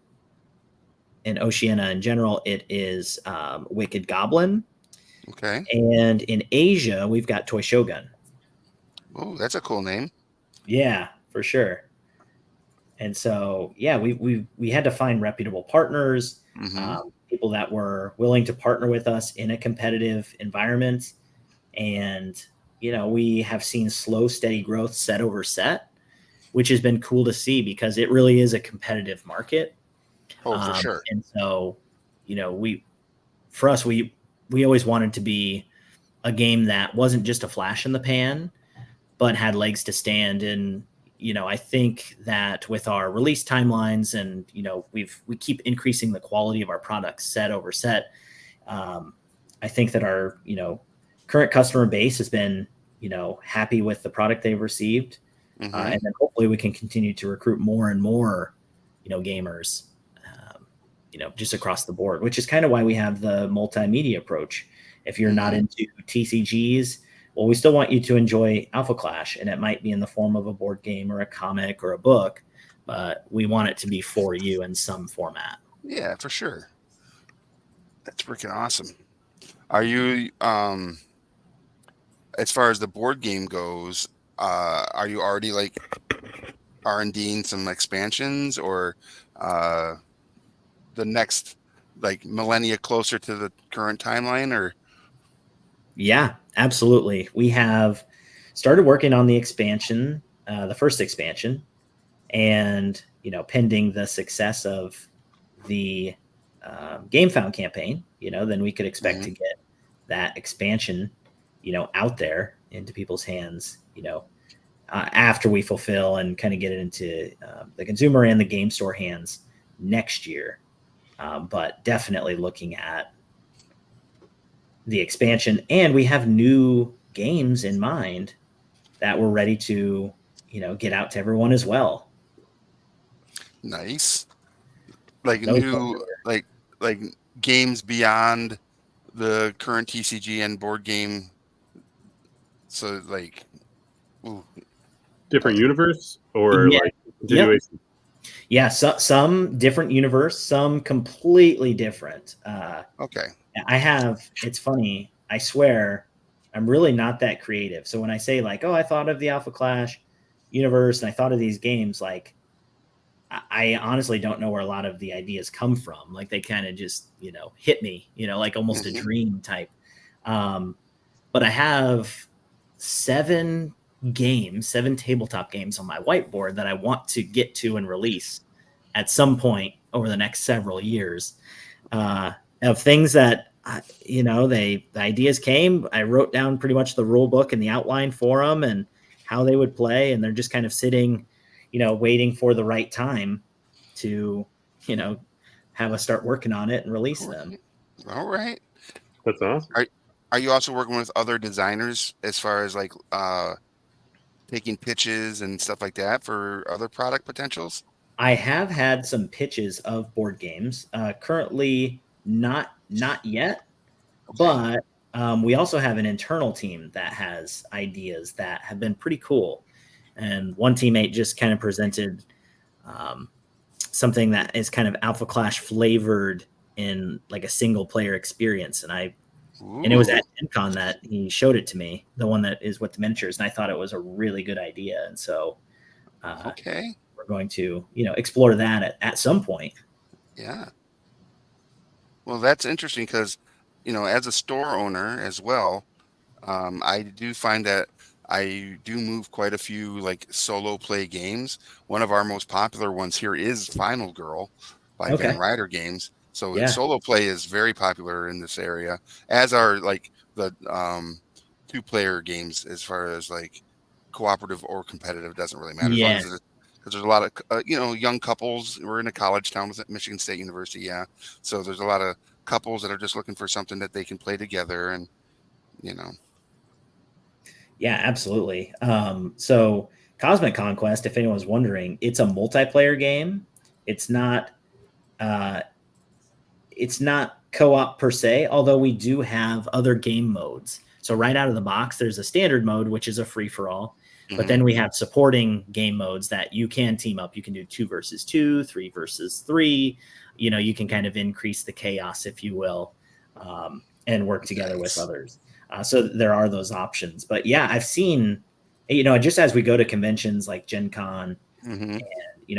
and Oceania in general, it is Wicked Goblin. Okay. And in Asia, we've got Toy Shogun. Oh, that's a cool name. Yeah, for sure. And so, yeah, we had to find reputable partners, people that were willing to partner with us in a competitive environment. And, we have seen slow, steady growth set over set, which has been cool to see because it really is a competitive market. Oh, for sure. And so, we always wanted to be a game that wasn't just a flash in the pan, but had legs to stand. And, I think that with our release timelines and, we keep increasing the quality of our products set over set. I think that our, current customer base has been, happy with the product they've received. And then hopefully we can continue to recruit more and more, gamers just across the board, which is kind of why we have the multimedia approach. If you're not into TCGs, well, we still want you to enjoy Alpha Clash, and it might be in the form of a board game or a comic or a book, but we want it to be for you in some format. Yeah, for sure. That's freaking awesome. Are you, as far as the board game goes, are you already like R&Ding some expansions, or the next like millennia closer to the current timeline? Or Yeah, absolutely. We have started working on the expansion, the first expansion, and pending the success of the GameFound campaign, then we could expect to get that expansion, out there into people's hands, after we fulfill and kind of get it into the consumer and the game store hands next year. But definitely looking at the expansion, and we have new games in mind that we're ready to, get out to everyone as well. nice, like new, like games beyond the current TCG and board game. So like, ooh, Different universe or Yeah. like continuation? Yeah, some different universe, some completely different. okay. It's funny, I swear, I'm really not that creative. So when I say like, oh, I thought of the Alpha Clash universe and I thought of these games, like, I honestly don't know where a lot of the ideas come from. Like they kind of just, hit me, like almost a dream type. But I have 7 tabletop games on my whiteboard that I want to get to and release at some point over the next several years, of things that, the ideas came. I wrote down pretty much the rule book and the outline for them and how they would play. And they're just kind of sitting, waiting for the right time to, have us start working on it and release them. All right. That's awesome. Are you also working with other designers as far as like taking pitches and stuff like that for other product potentials? I have had some pitches of board games. Currently, not yet, but we also have an internal team that has ideas that have been pretty cool. And one teammate just kind of presented something that is kind of Alpha Clash flavored in like a single player experience. And it was at Gen Con that he showed it to me, the one that is with the miniatures. And I thought it was a really good idea. And so okay. we're going to, explore that at some point. Yeah. Well, that's interesting because, as a store owner as well, I do find that I do move quite a few like solo play games. One of our most popular ones here is Final Girl by Van Ryder Games. So solo play is very popular in this area, as are like the 2-player games. As far as like cooperative or competitive, doesn't really matter. Yeah. As long as because there's a lot of young couples. We're in a college town with Michigan State University, yeah. So there's a lot of couples that are just looking for something that they can play together, and Yeah, absolutely. So Cosmic Conquest, if anyone's wondering, it's a multiplayer game. It's not co-op per se, although we do have other game modes. So right out of the box, there's a standard mode, which is a free-for-all. But then we have supporting game modes that you can team up. You can do 2 versus 2, 3 versus 3. You can kind of increase the chaos, if you will, and work together with others. So there are those options. But yeah, I've seen, just as we go to conventions like Gen Con and,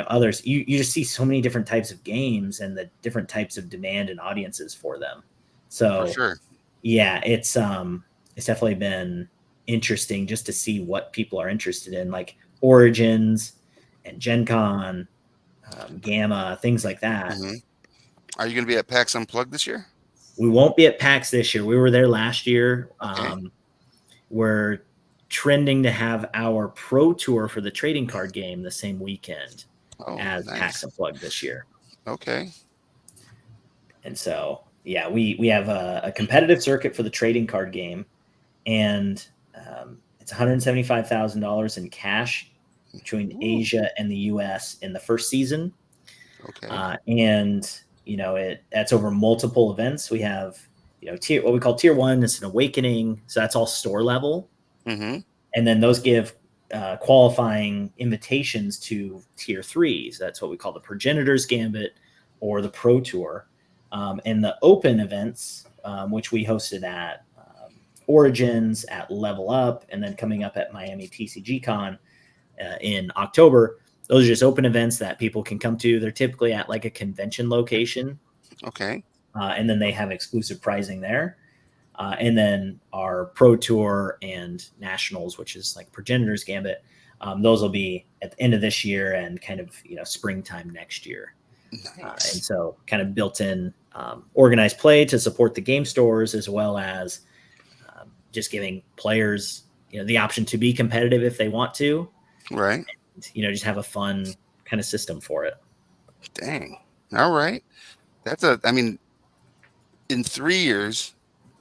others, you just see so many different types of games and the different types of demand and audiences for them. So for sure. Yeah, it's definitely been interesting just to see what people are interested in, like Origins and Gen Con, Gamma, things like that. Are you going to be at PAX Unplugged this year? We won't be at PAX this year. We were there last year. Okay. We're trending to have our pro tour for the trading card game the same weekend as PAX Unplugged this year. Okay. And so, yeah, we have a competitive circuit for the trading card game, and it's $175,000 in cash between Asia and the U.S. in the first season. Okay. And that's over multiple events. We have, what we call tier 1 is an awakening. So that's all store level. Mm-hmm. And then those give qualifying invitations to tier 3s. That's what we call the Progenitor's Gambit or the Pro Tour. And the open events, which we hosted at Origins, at Level Up, and then coming up at Miami TCG Con in October. Those are just open events that people can come to. They're typically at like a convention location. Okay. And then they have exclusive pricing there. And then our Pro Tour and Nationals, which is like Progenitor's Gambit, those will be at the end of this year and kind of, springtime next year. Nice. And so kind of built in organized play to support the game stores, as well as just giving players, the option to be competitive if they want to. Right. And, just have a fun kind of system for it. Dang. All right. That's in 3 years,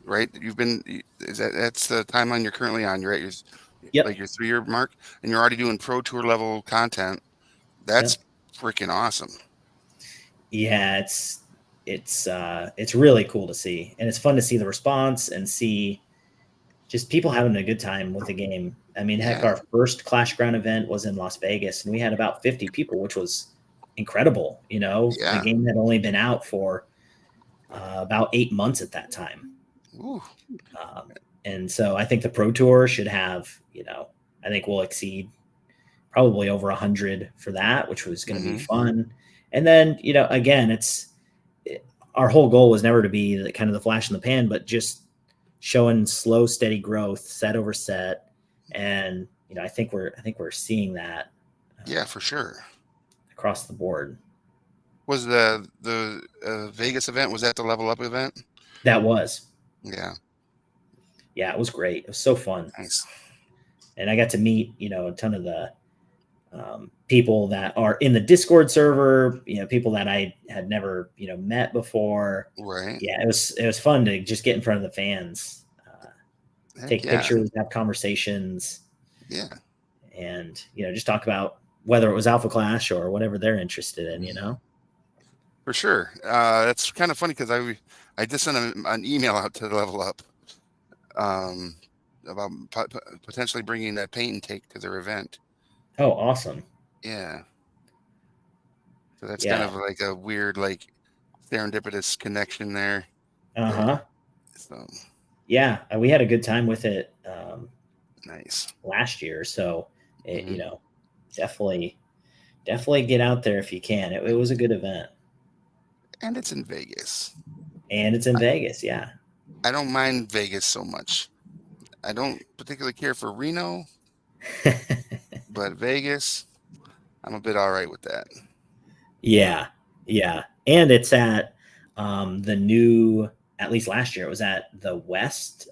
right? That's the timeline you're currently on. You're at your 3-year mark, and you're already doing Pro Tour level content. That's freaking awesome. Yeah, it's really cool to see, and it's fun to see the response and see just people having a good time with the game. I mean, heck, our first Clash Ground event was in Las Vegas, and we had about 50 people, which was incredible. The game had only been out for about 8 months at that time. Ooh. And so I think the Pro Tour should have, I think we'll exceed probably over 100 for that, which was going to be fun. And then, again, our whole goal was never to be the kind of the flash in the pan, but just showing slow, steady growth, set over set. And, I think we're seeing that. Yeah, for sure. Across the board. Was the Vegas event, was that the Level Up event? That was. Yeah. Yeah, it was great. It was so fun. Nice. And I got to meet, a ton of the people that are in the Discord server, people that I had never, met before. Right. Yeah, it was fun to just get in front of the fans, take pictures, have conversations. Yeah. And, just talk about whether it was Alpha Clash or whatever they're interested in, For sure. That's kind of funny because I just sent an email out to Level Up about potentially bringing that paint and take to their event. Oh, awesome. Yeah. So that's kind of like a weird, like serendipitous connection there. Uh-huh. So yeah, we had a good time with it. Nice. Last year. So, definitely get out there if you can. It was a good event. And it's in Vegas. Yeah. I don't mind Vegas so much. I don't particularly care for Reno, but Vegas, I'm a bit all right with that. Yeah. And it's at the new, at least last year, it was at the West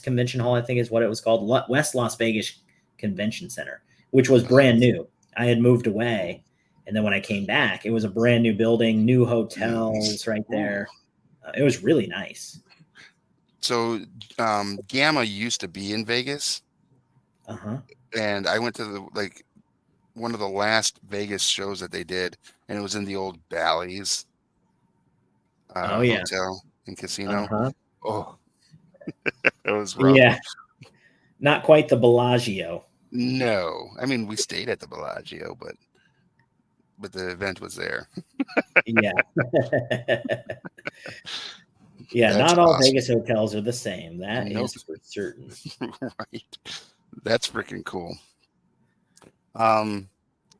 Convention Hall, I think is what it was called, West Las Vegas Convention Center, which was brand new. I had moved away, and then when I came back, it was a brand new building, new hotels right there. It was really nice. So Gamma used to be in Vegas. Uh-huh. And I went to one of the last Vegas shows that they did, and it was in the old Bally's hotel and casino. Uh-huh. Oh, it was rough. Yeah. Not quite the Bellagio. No, I mean, we stayed at the Bellagio, but the event was there. Yeah. Yeah, That's not all awesome. Vegas hotels are the same. That is for certain. Right. That's freaking cool.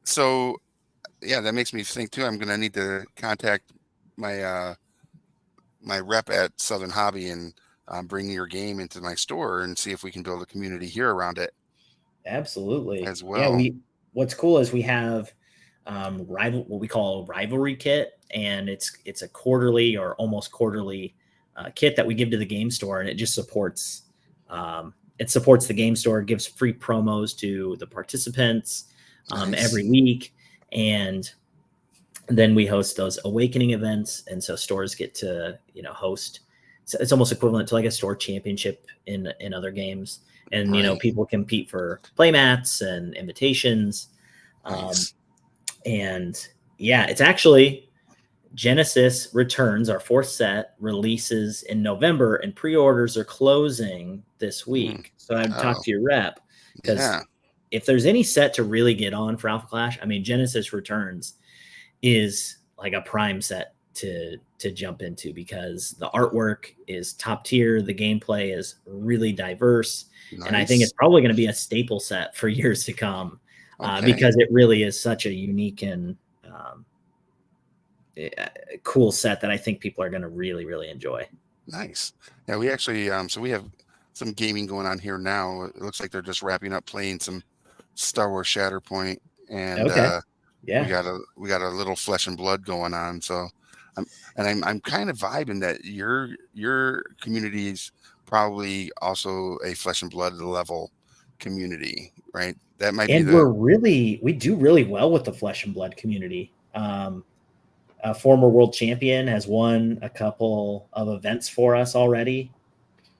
So yeah, that makes me think too. I'm gonna need to contact my my rep at Southern Hobby and bring your game into my store and see if we can build a community here around it. Absolutely. As well. Yeah, what's cool is we have what we call a rivalry kit, and it's a quarterly or almost quarterly kit that we give to the game store, and it just supports the game store, gives free promos to the participants every week, and then we host those awakening events, and so stores get to host. So it's almost equivalent to like a store championship in other games, and people compete for playmats and invitations. Nice. And yeah, it's actually Genesis Returns, our fourth set, releases in November, and pre-orders are closing this week. So I'd talk to your rep, because if there's any set to really get on for Alpha Clash, I mean, Genesis Returns is like a prime set to jump into, because the artwork is top tier, the gameplay is really diverse, and I think it's probably going to be a staple set for years to come, because it really is such a unique and cool set that I think people are going to really, really enjoy. Nice. Yeah, we actually so we have some gaming going on here now. It looks like they're just wrapping up playing some Star Wars Shatterpoint, and we got a little Flesh and Blood going on. So I'm kind of vibing that your community is probably also a Flesh and Blood level community, right? That might be we do really well with the Flesh and Blood community. A former world champion has won a couple of events for us already.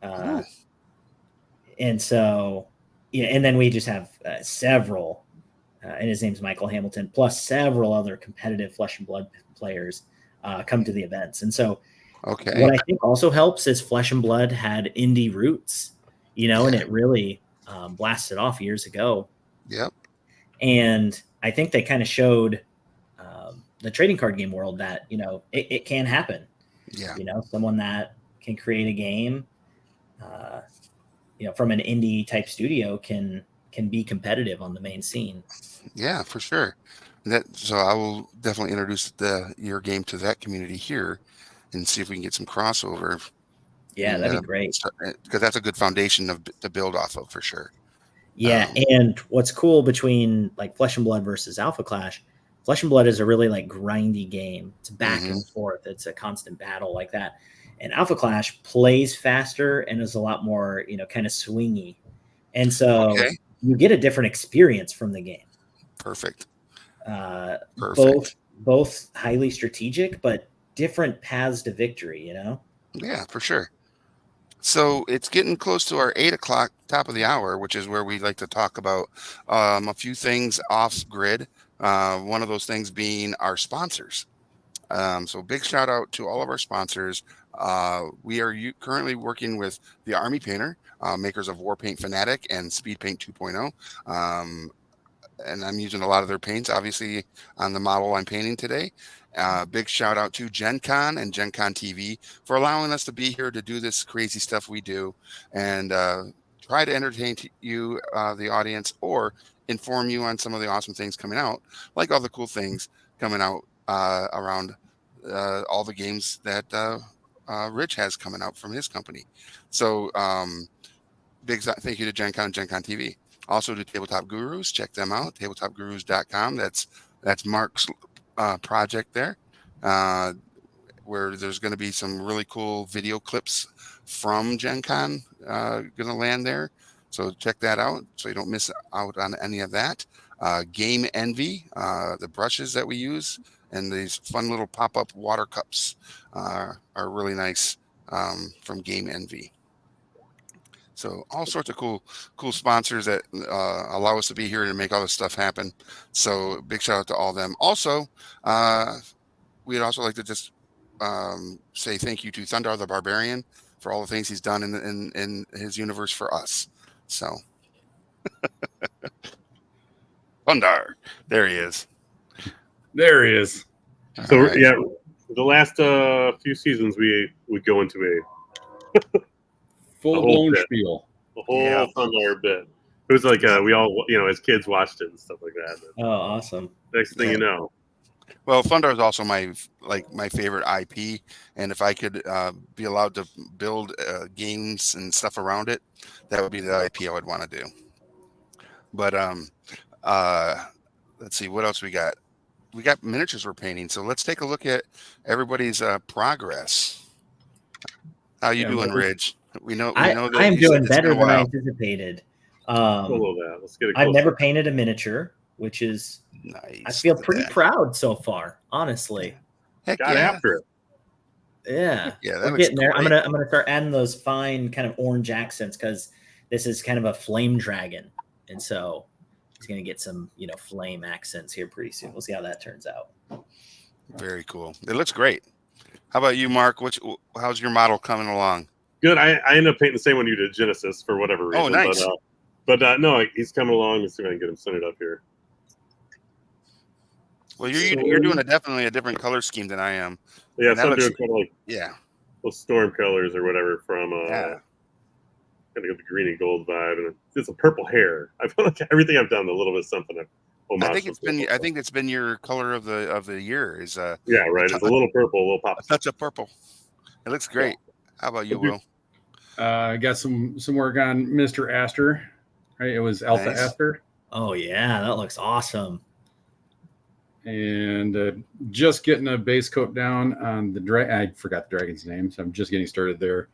And so, and then we just have several, and his name's Michael Hamilton, plus several other competitive Flesh and Blood players come to the events. And so what I think also helps is Flesh and Blood had indie roots, and it really blasted off years ago. Yep. And I think they kind of showed the trading card game world that, it can happen. Yeah. Someone that can create a game, from an indie type studio can be competitive on the main scene. Yeah, for sure. So I will definitely introduce your game to that community here and see if we can get some crossover. Yeah, that'd be great. Because that's a good foundation to build off of, for sure. Yeah, and what's cool between like Flesh and Blood versus Alpha Clash, Flesh and Blood is a really like grindy game. It's back and forth. It's a constant battle like that. And Alpha Clash plays faster and is a lot more, kind of swingy. And so you get a different experience from the game. Perfect. Both highly strategic, but different paths to victory, Yeah, for sure. So it's getting close to our 8 o'clock top of the hour, which is where we like to talk about a few things off grid. One of those things being our sponsors. So big shout out to all of our sponsors. We are currently working with the Army Painter, makers of Warpaint Fanatic and Speed Paint 2.0. And I'm using a lot of their paints, obviously, on the model I'm painting today. Big shout out to Gen Con and Gen Con TV for allowing us to be here to do this crazy stuff we do and try to entertain you, the audience, or inform you on some of the awesome things coming out, like all the cool things coming out around all the games that Rich has coming out from his company. So big thank you to Gen Con and Gen Con TV. Also to Tabletop Gurus, check them out, tabletopgurus.com. That's Mark's project there, where there's going to be some really cool video clips from Gen Con going to land there. So check that out so you don't miss out on any of that. Game Envy, the brushes that we use, and these fun little pop-up water cups are really nice from Game Envy. So all sorts of cool sponsors that allow us to be here to make all this stuff happen. So big shout out to all of them. Also, we'd also like to just say thank you to Thundar the Barbarian for all the things he's done in his universe for us. So Thundar, there he is. There he is. So right. The last few seasons we would go into full-blown spiel. The whole Thundar bit. It was like we all, as kids watched it and stuff like that. Oh, awesome! Next thing you know. Well, Thundar is also my favorite IP, and if I could be allowed to build games and stuff around it, that would be the IP I would want to do. But let's see what else we got. We got miniatures we're painting, so let's take a look at everybody's progress. How you doing, Ridge? We know that I am doing better than I anticipated. Let's get I've never painted a miniature, which is nice. I feel pretty proud so far, honestly. Heck got after it. Yeah, we're getting there. I'm gonna start adding those fine kind of orange accents because this is kind of a flame dragon, and so he's gonna get some flame accents here pretty soon. We'll see how that turns out. Very cool. It looks great. How about you, Mark? How's your model coming along? Good. I ended up painting the same one you did, Genesis, for whatever reason. Oh, nice. But no, he's coming along. Let's see if I can get him centered up here. Well, you're doing definitely a different color scheme than I am. Yeah, And so I'm doing kind of like yeah. those storm colors or whatever from Yeah. kind of the green and gold vibe, and it's a purple hair. I feel like everything I've done a little bit something. I think it's been your color of the year is yeah, right. It's a little purple, a little pop. A touch of purple. It looks great. How about you, Will? I got some work on Mr. Aster. Right, it was Alpha Nice. Aster. Oh yeah, that looks awesome. And just getting a base coat down on the I forgot the dragon's name, so I'm just getting started there.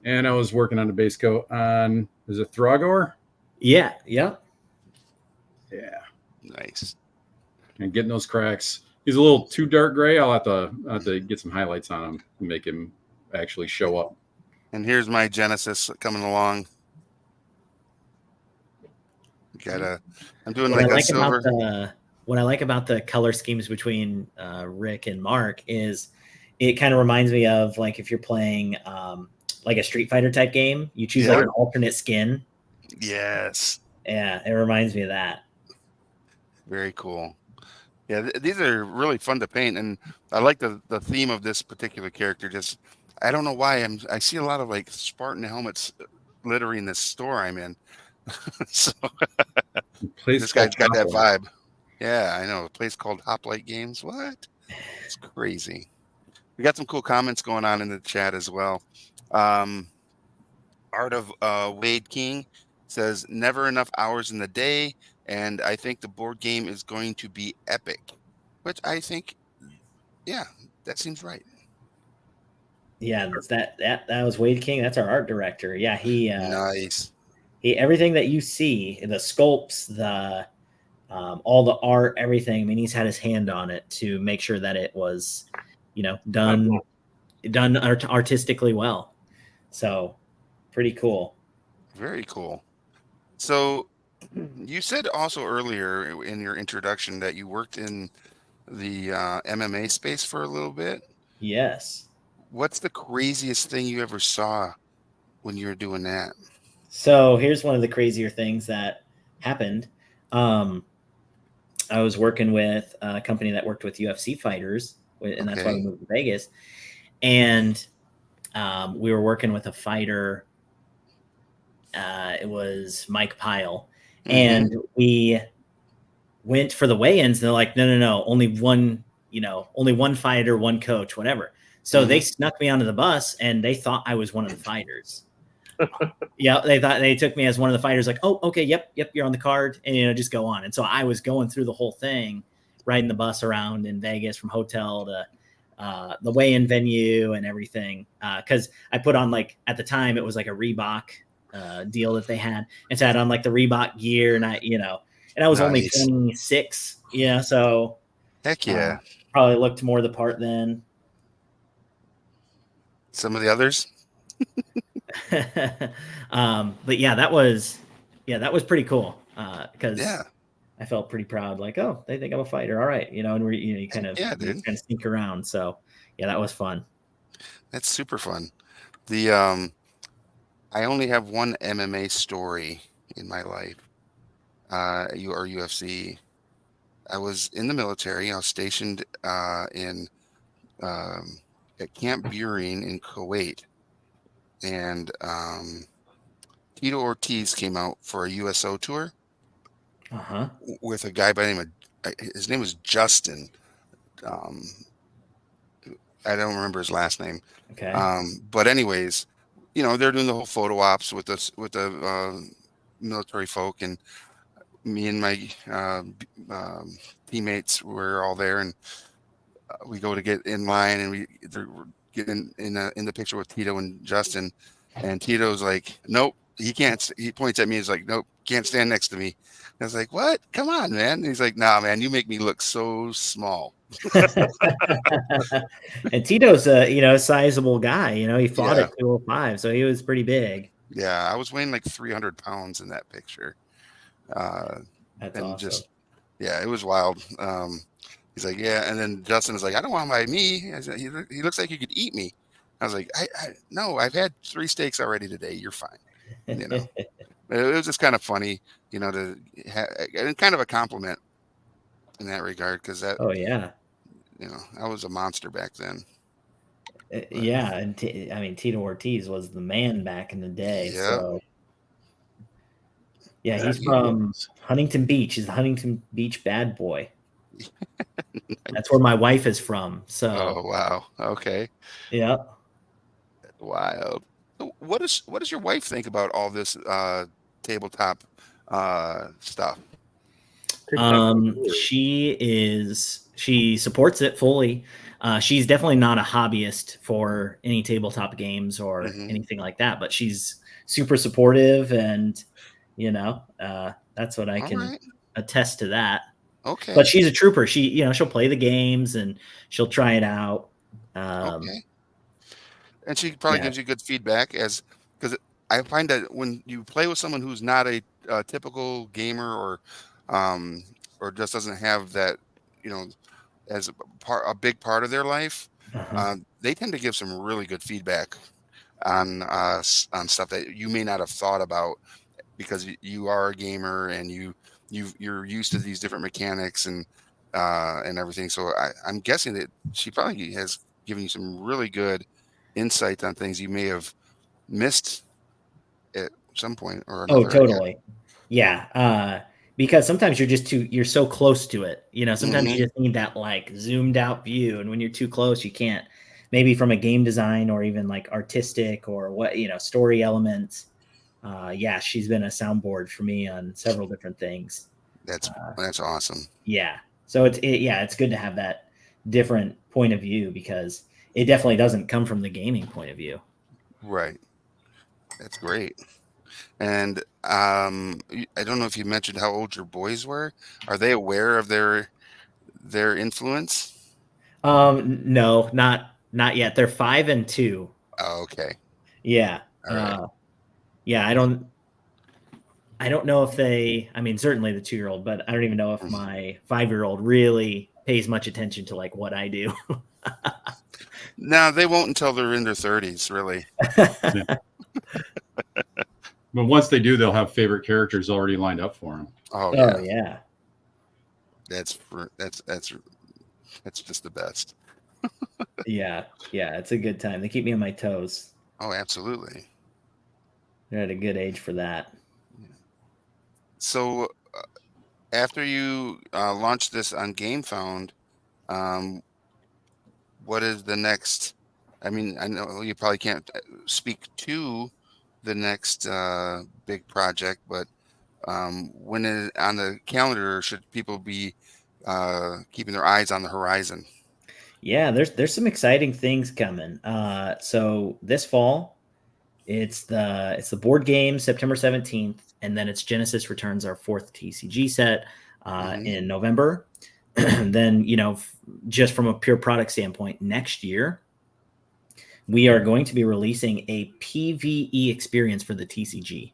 And I was working on a base coat on, was it Thragor? Yeah, yep. Yeah. Nice. And getting those cracks. He's a little too dark gray. I'll have to get some highlights on him and make him actually show up. And here's my Genesis coming along. I'm doing like a silver. What I like about the color schemes between Rick and Mark is it kind of reminds me of like if you're playing like a Street Fighter type game, you choose like an alternate skin. Yes. Yeah, it reminds me of that. Very cool. Yeah, these are really fun to paint, and I like the theme of this particular character. Just I don't know why I see a lot of like Spartan helmets littering this store I'm in. So this guy's got that vibe. Yeah, I know. A place called Hoplite Games. What? It's crazy. We got some cool comments going on in the chat as well. Art of Wade King says, never enough hours in the day, and I think the board game is going to be epic. Which I think, yeah, that seems right. Yeah, that was Wade King. That's our art director. Yeah, he nice. Everything that you see, the sculpts, the all the art, everything. I mean, he's had his hand on it to make sure that it was, done artistically well. So, pretty cool. Very cool. So, you said also earlier in your introduction that you worked in the MMA space for a little bit. Yes. What's the craziest thing you ever saw when you were doing that? So here's one of the crazier things that happened. I was working with a company that worked with UFC fighters, and that's why we moved to Vegas. And we were working with a fighter. It was Mike Pyle. Mm-hmm. And we went for the weigh-ins. And they're like, no, only one fighter, one coach, whatever. So they snuck me onto the bus, and they thought I was one of the fighters. Yeah, they took me as one of the fighters, like, oh, okay, yep, you're on the card, and just go on. And so I was going through the whole thing, riding the bus around in Vegas from hotel to the weigh-in venue and everything. Because I put on, like, at the time it was like a Reebok deal that they had, and so I had on like the Reebok gear, and I was only 26, so heck yeah, probably looked more the part than some of the others. But that was pretty cool because I felt pretty proud, like, oh, they think I'm a fighter, all right, and you kind of sneak around. So that was fun. That's super fun. The I only have one MMA story in my life, or UFC. I was in the military. I was stationed in at Camp Burin in Kuwait. And Tito Ortiz came out for a USO tour with a guy by the name of, his name was Justin. I don't remember his last name. Okay. But anyways, they're doing the whole photo ops with the military folk, and me and my teammates were all there, and we go to get in line, and we get in the picture with Tito and Justin, and Tito's like, nope, he can't. He points at me. He's like, nope, can't stand next to me. And I was like, what? Come on, man. And he's like, nah, man, you make me look so small. And Tito's a sizable guy. He fought at 205, so he was pretty big. Yeah, I was weighing like 300 pounds in that picture. That's awesome. It was wild. He's like, yeah. And then Justin is like, I don't want him by me. I said, he looks like he could eat me. I was like, no, I've had 3 steaks already today. You're fine. You know, it was just kind of funny, to and kind of a compliment in that regard. Cause that, Oh yeah. I was a monster back then. But, Yeah, and I mean Tito Ortiz was the man back in the day. yeah. So yeah, That he's he from was. Huntington Beach. He's the Huntington Beach bad boy. That's where my wife is from. So Oh, wow. Okay. yeah. Wild. What does your wife think about all this tabletop stuff? She supports it fully. She's definitely not a hobbyist for any tabletop games or Mhm. anything like that, but she's super supportive, and that's what I All can right. attest to that. Okay. But she's a trooper. She'll play the games and she'll try it out. Okay. And she probably Yeah. gives you good feedback because I find that when you play with someone who's not a typical gamer or just doesn't have that, you know, as a big part of their life, Uh-huh. they tend to give some really good feedback on stuff that you may not have thought about because you are a gamer and you're used to these different mechanics and everything. So I'm guessing that she probably has given you some really good insight on things you may have missed at some point or Oh, another, I guess. totally. Yeah. Because sometimes you're so close to it. Sometimes Hmm. you just need that like zoomed out view. And when you're too close, you can't, maybe from a game design or even like artistic or story elements. Yeah, she's been a soundboard for me on several different things. That's Uh, that's awesome. yeah. So it's good to have that different point of view because it definitely doesn't come from the gaming point of view. Right. That's great. And I don't know if you mentioned how old your boys were. Are they aware of their influence? No, not yet. They're 5 and 2. Oh, okay. Yeah. All right. Yeah, I don't know if I mean, certainly the 2-year-old, but I don't even know if my 5-year-old really pays much attention to like what I do. No, they won't until they're in their 30s, really. But once they do, they'll have favorite characters already lined up for them. Oh Oh yeah. yeah. That's just the best. Yeah. Yeah, it's a good time. They keep me on my toes. Oh, absolutely. They're at a good age for that. So after you launch this on GameFound, um, what is the next? I mean, I know you probably can't speak to the next big project, but when is on the calendar should people be keeping their eyes on the horizon? Yeah, there's some exciting things coming. So this fall, it's the board game September 17th, and then it's Genesis Returns, our 4th TCG set Hmm. in November. Then, just from a pure product standpoint, next year we are going to be releasing a PvE experience for the TCG.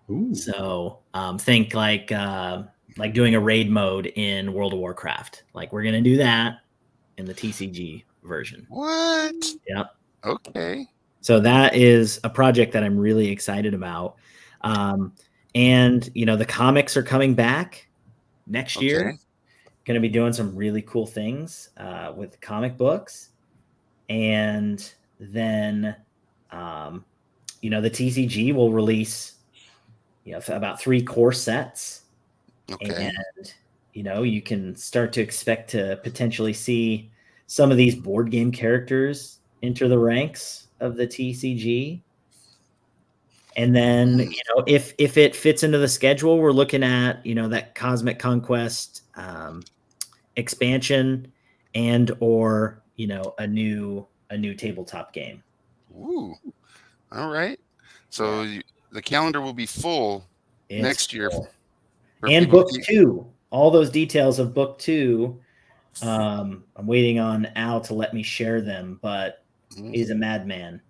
Ooh. So think like doing a raid mode in World of Warcraft. Like we're gonna do that in the TCG version. What? Yep. Okay. So that is a project that I'm really excited about. And the comics are coming back next year. Okay. Going to be doing some really cool things with comic books, and then the TCG will release about 3 core sets, Okay. and you can start to expect to potentially see some of these board game characters enter the ranks of the TCG. And then, Mm, if it fits into the schedule, we're looking at, that Cosmic Conquest expansion and or, a new tabletop game. Ooh. All right. Yeah, So the calendar will be full it's next year full. for And people to book keep. 2, all those details of book 2. I'm waiting on Al to let me share them, but Mhm. he's a madman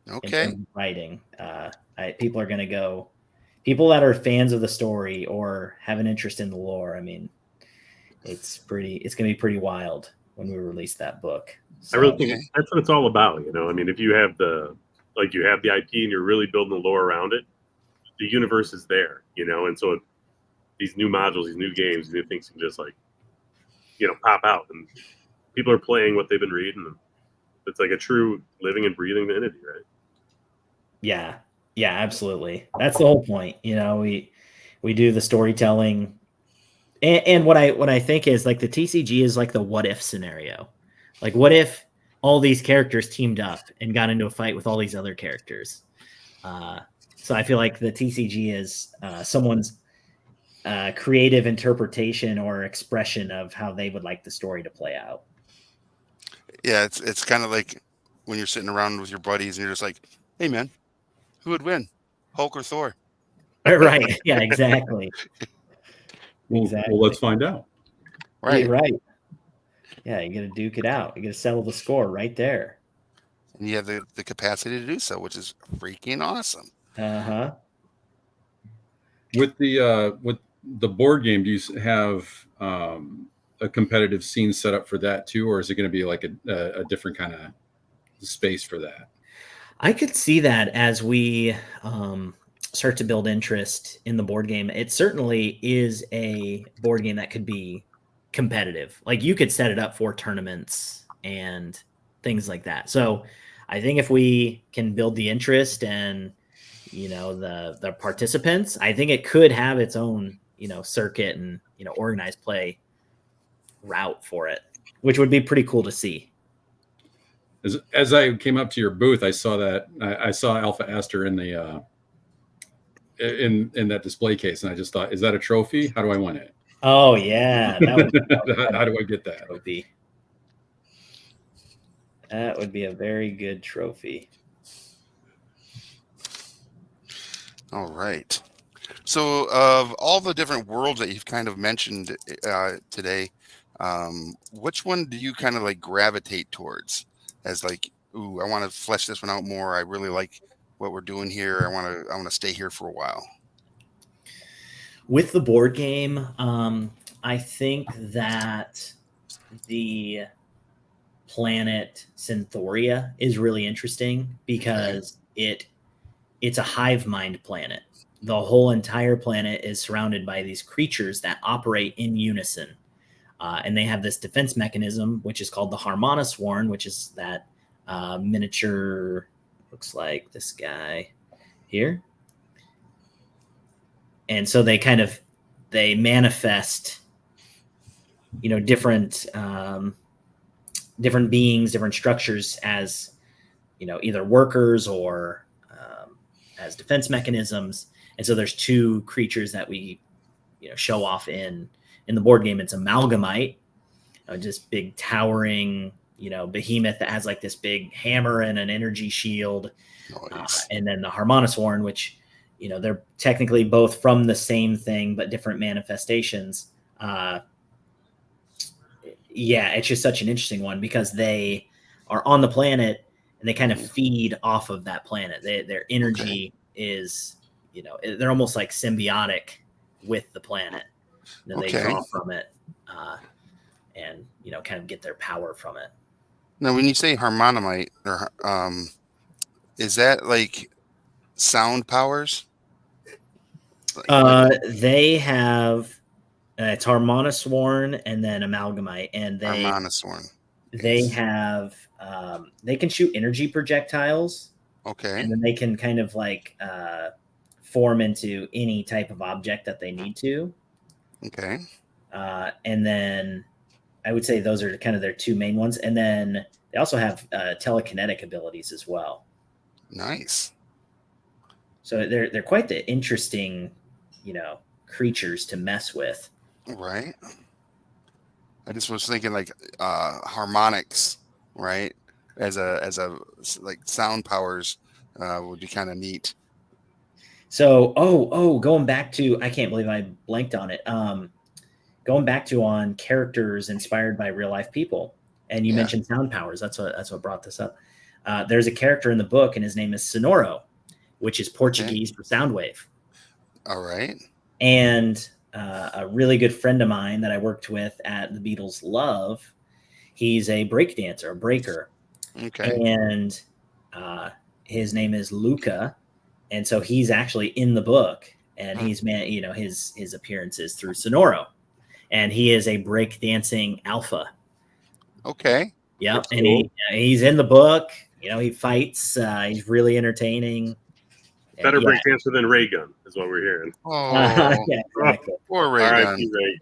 in Okay. terms of writing. People are going to go, people that are fans of the story or have an interest in the lore. I mean, It's going to be pretty wild when we release that book. I really think that's what it's all about. I mean, if you have the IP and you're really building the lore around it, the universe is there, and so these new modules, these new games, new things can just pop out, and people are playing what they've been reading. It's like a true living and breathing entity, right? Yeah, absolutely. That's the whole point. We do the storytelling, and what I think is like the TCG is like the what if scenario. Like, what if all these characters teamed up and got into a fight with all these other characters? So I feel like the TCG is someone's creative interpretation or expression of how they would like the story to play out. Yeah, it's kind of like when you're sitting around with your buddies and you're just like, hey, man, who would win, Hulk or Thor? Right. Yeah, exactly. Well, let's find out. Right. Yeah, right. Yeah, you got to duke it out. You got to settle the score right there. And you have the capacity to do so, which is freaking awesome. Uh-huh. With the board game, do you have a competitive scene set up for that too, or is it going to be like a different kind of space for that? I could see that as we start to build interest in the board game. It certainly is a board game that could be competitive. Like, you could set it up for tournaments and things like that. So I think if we can build the interest and the participants, I think it could have its own circuit and organized play route for it, which would be pretty cool to see. As I came up to your booth, I saw that I saw Alpha Aster in the in that display case, and I just thought, is that a trophy? How do I win it? Oh yeah, how do I get that? That would be a very good trophy. All right. So, of all the different worlds that you've kind of mentioned today, which one do you kind of like gravitate towards as like, ooh, I want to flesh this one out more. I really like what we're doing here. I want to stay here for a while. With the board game, I think that the planet Synthoria is really interesting because it's a hive mind planet. The whole entire planet is surrounded by these creatures that operate in unison. And they have this defense mechanism, which is called the Harmonisworn, which is that miniature, looks like this guy here. And so they manifest, different beings, different structures as, either workers or as defense mechanisms. And so there's two creatures that we, show off in the board game. It's Amalgamite, just big towering, behemoth that has like this big hammer and an energy shield. Nice. And then the Harmonisworn, which, they're technically both from the same thing, but different manifestations. It's just such an interesting one because they are on the planet and they kind of feed off of that planet. Their energy is, they're almost like symbiotic with the planet. They draw from it and, kind of get their power from it. Now, when you say Harmonimite, is that like sound powers? They have it's Harmonisworn and then Amalgamite, and Harmonisworn. They have they can shoot energy projectiles. Okay. And then they can kind of like form into any type of object that they need to. Okay. And then I would say those are kind of their two main ones. And then they also have telekinetic abilities as well. Nice. So they're quite the interesting, creatures to mess with. Right. I just was thinking like harmonics, right? As a like sound powers would be kind of neat. So, going back to, I can't believe I blanked on it. Going back to on characters inspired by real life people, and you mentioned sound powers. That's what brought this up. There's a character in the book, and his name is Sonoro, which is Portuguese for sound wave. All right. And a really good friend of mine that I worked with at the Beatles Love. He's a break dancer, a breaker. Okay. And his name is Luca. And so he's actually in the book, and he's his appearances through Sonoro, and he is a break dancing alpha. Okay. Yep. That's And cool. he's in the book, he fights, he's really entertaining. Better Yeah. break dancer than Ray Gun is what we're hearing. Oh, Yeah, exactly. poor Ray R.I.P. Gunn. Ray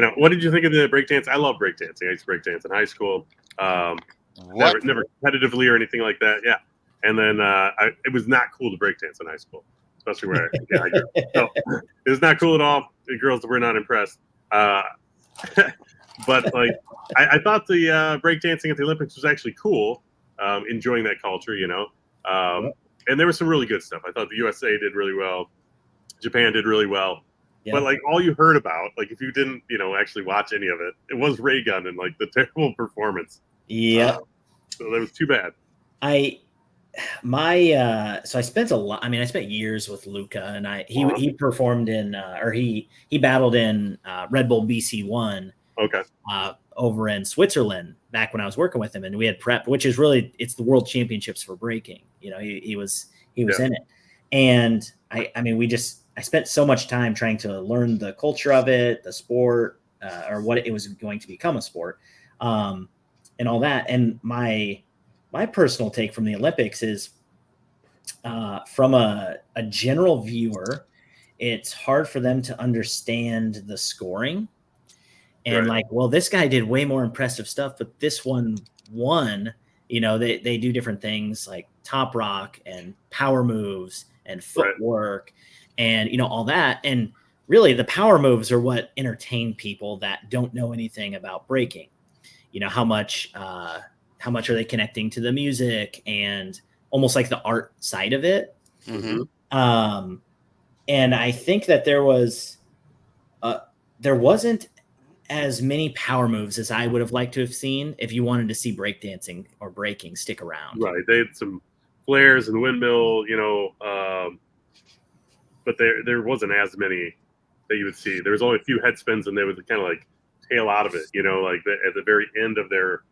Gun. What did you think of the breakdance? I love breakdancing. I used to breakdance in high school. What? Never competitively or anything like that. Yeah. And then it was not cool to breakdance in high school, especially where I grew up. So it was not cool at all. The girls were not impressed. But like, I thought the breakdancing at the Olympics was actually cool. Enjoying that culture, and there was some really good stuff. I thought the USA did really well. Japan did really well. Yeah. But like all you heard about, like if you didn't, actually watch any of it, it was Ray Gun and like the terrible performance. Yeah. So that was too bad. So I spent I spent years with Luca, and he performed in he battled in Red Bull BC1 Okay. over in Switzerland back when I was working with him, and we had prep, which is really, it's the world championships for breaking. He was in it. And I spent so much time trying to learn the culture of it, the sport, or what it was going to become a sport, and all that. And my personal take from the Olympics is, from a general viewer, it's hard for them to understand the scoring. And Right. this guy did way more impressive stuff, but this one won. They do different things like top rock and power moves and footwork, and all that. And really, the power moves are what entertain people that don't know anything about breaking. How much are they connecting to the music and almost like the art side of it. Mm-hmm. And I think that there wasn't as many power moves as I would have liked to have seen if you wanted to see breakdancing or breaking stick around. Right. They had some flares and windmill, but there wasn't as many that you would see. There was only a few head spins, and they would kind of like tail out of it, at the very end of their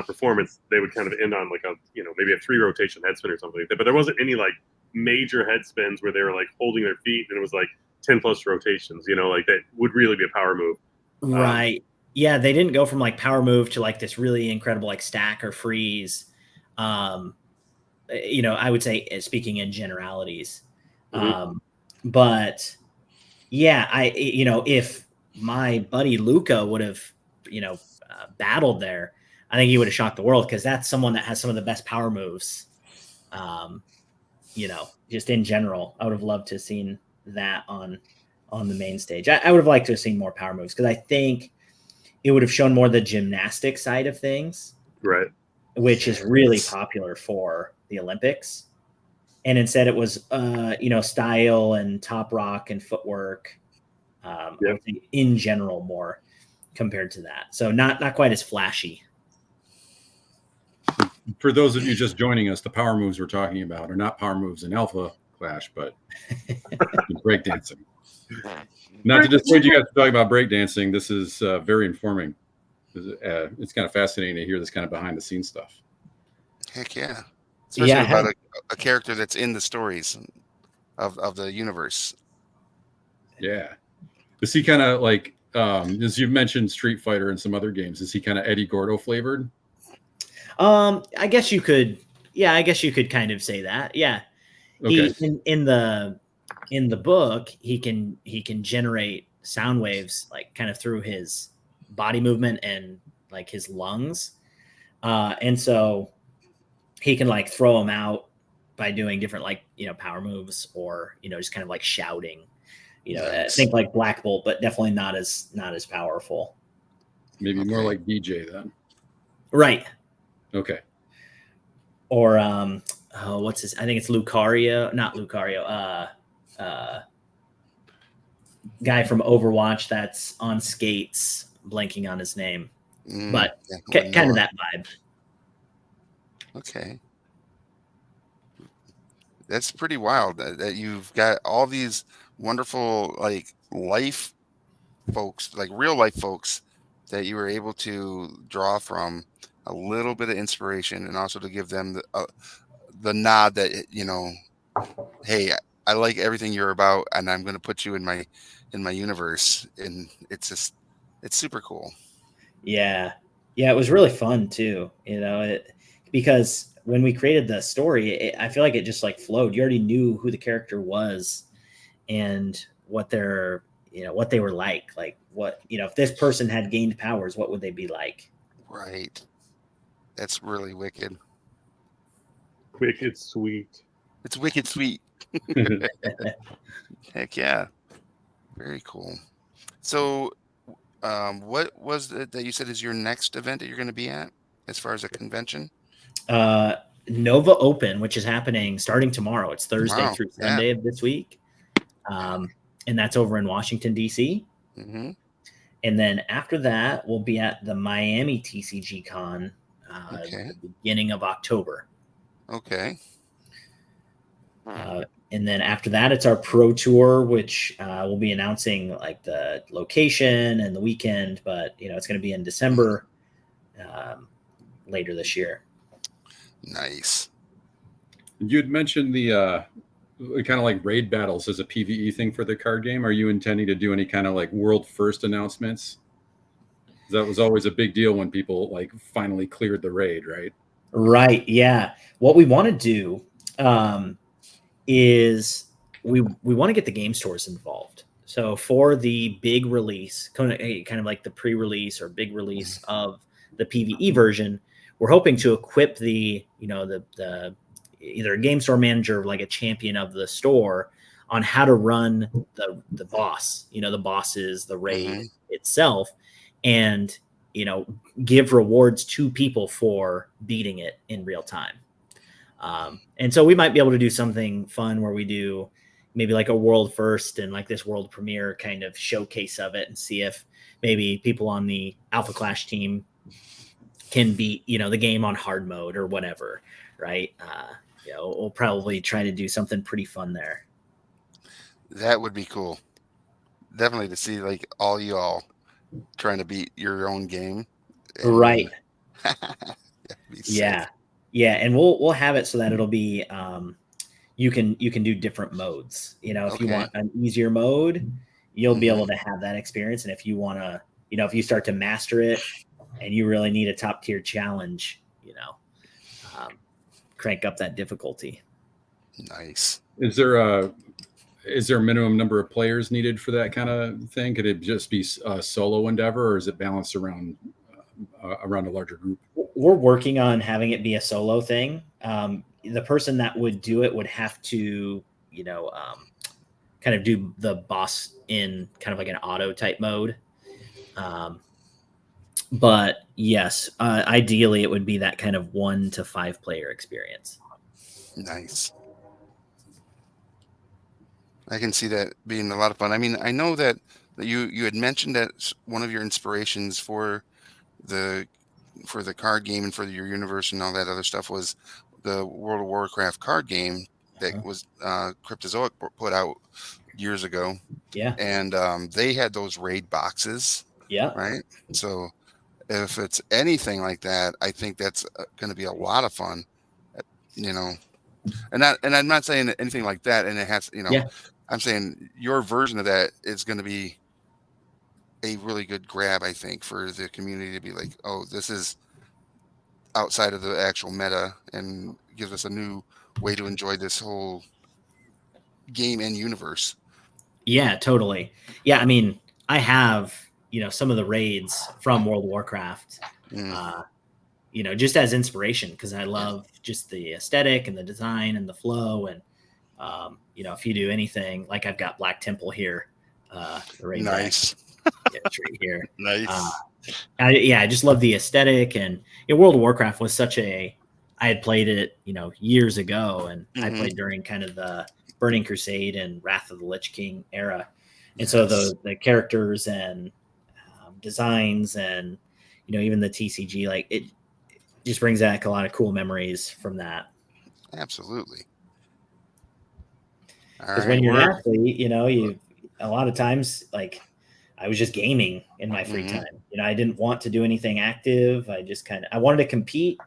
performance, they would kind of end on like maybe a 3 rotation head spin or something like that. But there wasn't any like major head spins where they were like holding their feet and it was like 10 plus rotations, like that would really be a power move. Right. Yeah. They didn't go from like power move to like this really incredible like stack or freeze. I would say, speaking in generalities. Mm-hmm. But yeah, if my buddy Luca would have, battled there, I think he would have shocked the world, because that's someone that has some of the best power moves. Just in general, I would have loved to have seen that on the main stage. I would have liked to have seen more power moves, because I think it would have shown more the gymnastic side of things, right? Which is really popular for the Olympics. And instead it was, style and top rock and footwork, I would think in general more compared to that. So not quite as flashy. For those of you just joining us, the power moves we're talking about are not power moves in Alpha Clash, but in breakdancing. Not to dissuade you guys from talking about breakdancing. This is very informing. It's kind of fascinating to hear this kind of behind the scenes stuff. Heck yeah. Especially about a character that's in the stories of the universe. Yeah. Is he kind of like, as you've mentioned Street Fighter and some other games, is he kind of Eddie Gordo flavored? I guess you could kind of say that. Yeah. Okay. He, in the book, he can generate sound waves like kind of through his body movement and like his lungs. And so he can like throw them out by doing different like, power moves, or, just kind of like shouting, Nice. think like Black Bolt, but definitely not as powerful. Maybe more like DJ then. Right. Okay. Or what's his? I think it's Lucario, not Lucario. Guy from Overwatch that's on skates, blanking on his name, but kind of that vibe. Okay. That's pretty wild that you've got all these wonderful like life folks, like real life folks, that you were able to draw from a little bit of inspiration, and also to give them the nod that hey, I like everything you're about, and I'm going to put you in my universe, and it's super cool. Yeah. Yeah, it was really fun too, because when we created the story, I feel like it just like flowed. You already knew who the character was and what they were like what, if this person had gained powers, what would they be like? Right. That's really wicked. Wicked sweet. It's wicked sweet. Heck yeah. Very cool. So, what was it that you said is your next event that you're going to be at as far as a convention? uh Nova Open, which is happening starting tomorrow. It's Thursday Wow. through Yeah. Sunday of this week. And that's over in Washington, DC. Hmm. And then after that, we'll be at the Miami TCG Con Okay. the beginning of October. Okay. And then after that, it's our pro tour, which we'll be announcing like the location and the weekend, but it's going to be in December later this year. Nice. You had mentioned the kind of like raid battles as a PvE thing for the card game. Are you intending to do any kind of like world first announcements? That was always a big deal when people like finally cleared the raid, right? Right. Yeah. What we want to do is we want to get the game stores involved. So for the big release, kind of like the pre-release or big release of the PvE version, we're hoping to equip the either a game store manager or like a champion of the store on how to run the boss. The boss is the raid itself, and give rewards to people for beating it in real time. And so we might be able to do something fun where we do maybe like a world first and like this world premiere kind of showcase of it, and see if maybe people on the Alpha Clash team can beat, the game on hard mode or whatever. Right. We'll probably try to do something pretty fun there. That would be cool. Definitely to see like all y'all trying to beat your own game. Right. Yeah. Yeah. And we'll have it so that it'll be, you can do different modes. If you want an easier mode, you'll be able to have that experience. And if you want to, if you start to master it and you really need a top tier challenge, crank up that difficulty. Nice. Is there a minimum number of players needed for that kind of thing? Could it just be a solo endeavor, or is it balanced around a larger group? We're working on having it be a solo thing. The person that would do it would have to, kind of do the boss in kind of like an auto type mode. But yes, ideally it would be that kind of 1 to 5 player experience. Nice. I can see that being a lot of fun. I mean, I know that you had mentioned that one of your inspirations for the card game and for your universe and all that other stuff was the World of Warcraft card game that was Cryptozoic put out years ago. Yeah. And they had those raid boxes. Yeah. Right. So if it's anything like that, I think that's going to be a lot of fun. And I'm not saying anything like that. And it has, I'm saying your version of that is going to be a really good grab, I think, for the community to be like, oh, this is outside of the actual meta and gives us a new way to enjoy this whole game and universe. Yeah, totally. Yeah, I mean, I have, some of the raids from World of Warcraft, just as inspiration, because I love just the aesthetic and the design and the flow. And, if you do anything, like I've got Black Temple here. The raid nice. It's right here. Nice. I just love the aesthetic. And World of Warcraft was I had played it, years ago, and I played during kind of the Burning Crusade and Wrath of the Lich King era. And so the characters and designs and, even the TCG, like it just brings back a lot of cool memories from that. Absolutely. All Because right. when you're an Work. athlete, you a lot of times like I was just gaming in my free Mhm. time. I didn't want to do anything active. I wanted to compete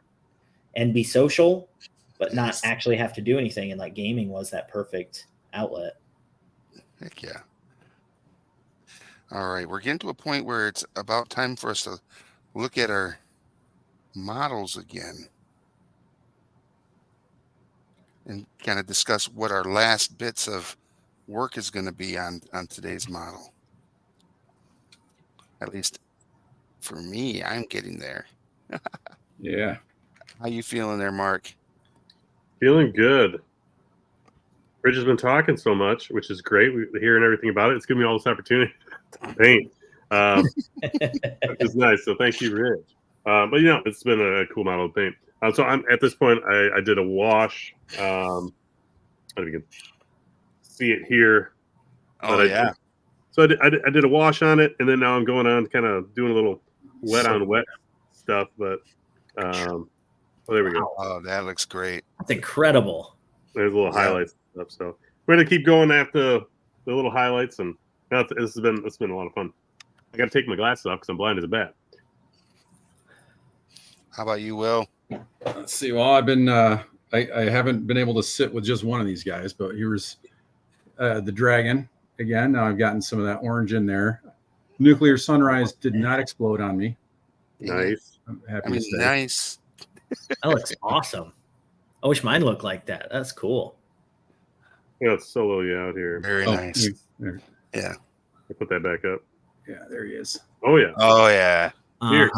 and be social, but not Yes. actually have to do anything. And like gaming was that perfect outlet. Heck yeah. All right. We're getting to a point where it's about time for us to look at our models again and kind of discuss what our last bits of work is going to be on today's model. At least for me, I'm getting there. Yeah. How you feeling there, Mark? Feeling good. Rich has been talking so much, which is great. We're hearing everything about it. It's giving me all this opportunity to paint, which is nice. So thank you, Rich. But it's been a cool model to paint. So I'm at this point. I did a wash. I don't know if you can see it here, but Oh yeah. I did a wash on it, and then now I'm going on kind of doing a little wet on wet stuff. But there we go. Wow, Oh, that looks great. that's incredible. There's a little Yeah. highlights and stuff. So we're gonna keep going after the little highlights, and it's been a lot of fun. I got to take my glasses off because I'm blind as a bat. How about you, Will? Let's see. Well, I've been I haven't been able to sit with just one of these guys, but here's the dragon again. Now I've gotten some of that orange in there. Nuclear sunrise did not explode on me. Nice. I'm happy I mean, to say. nice. That looks awesome. I wish mine looked like that. That's cool. Let's solo you out here. Very Oh, nice. there. Yeah. I'll put that back up. Yeah, there he is. Oh yeah. Oh yeah. Here.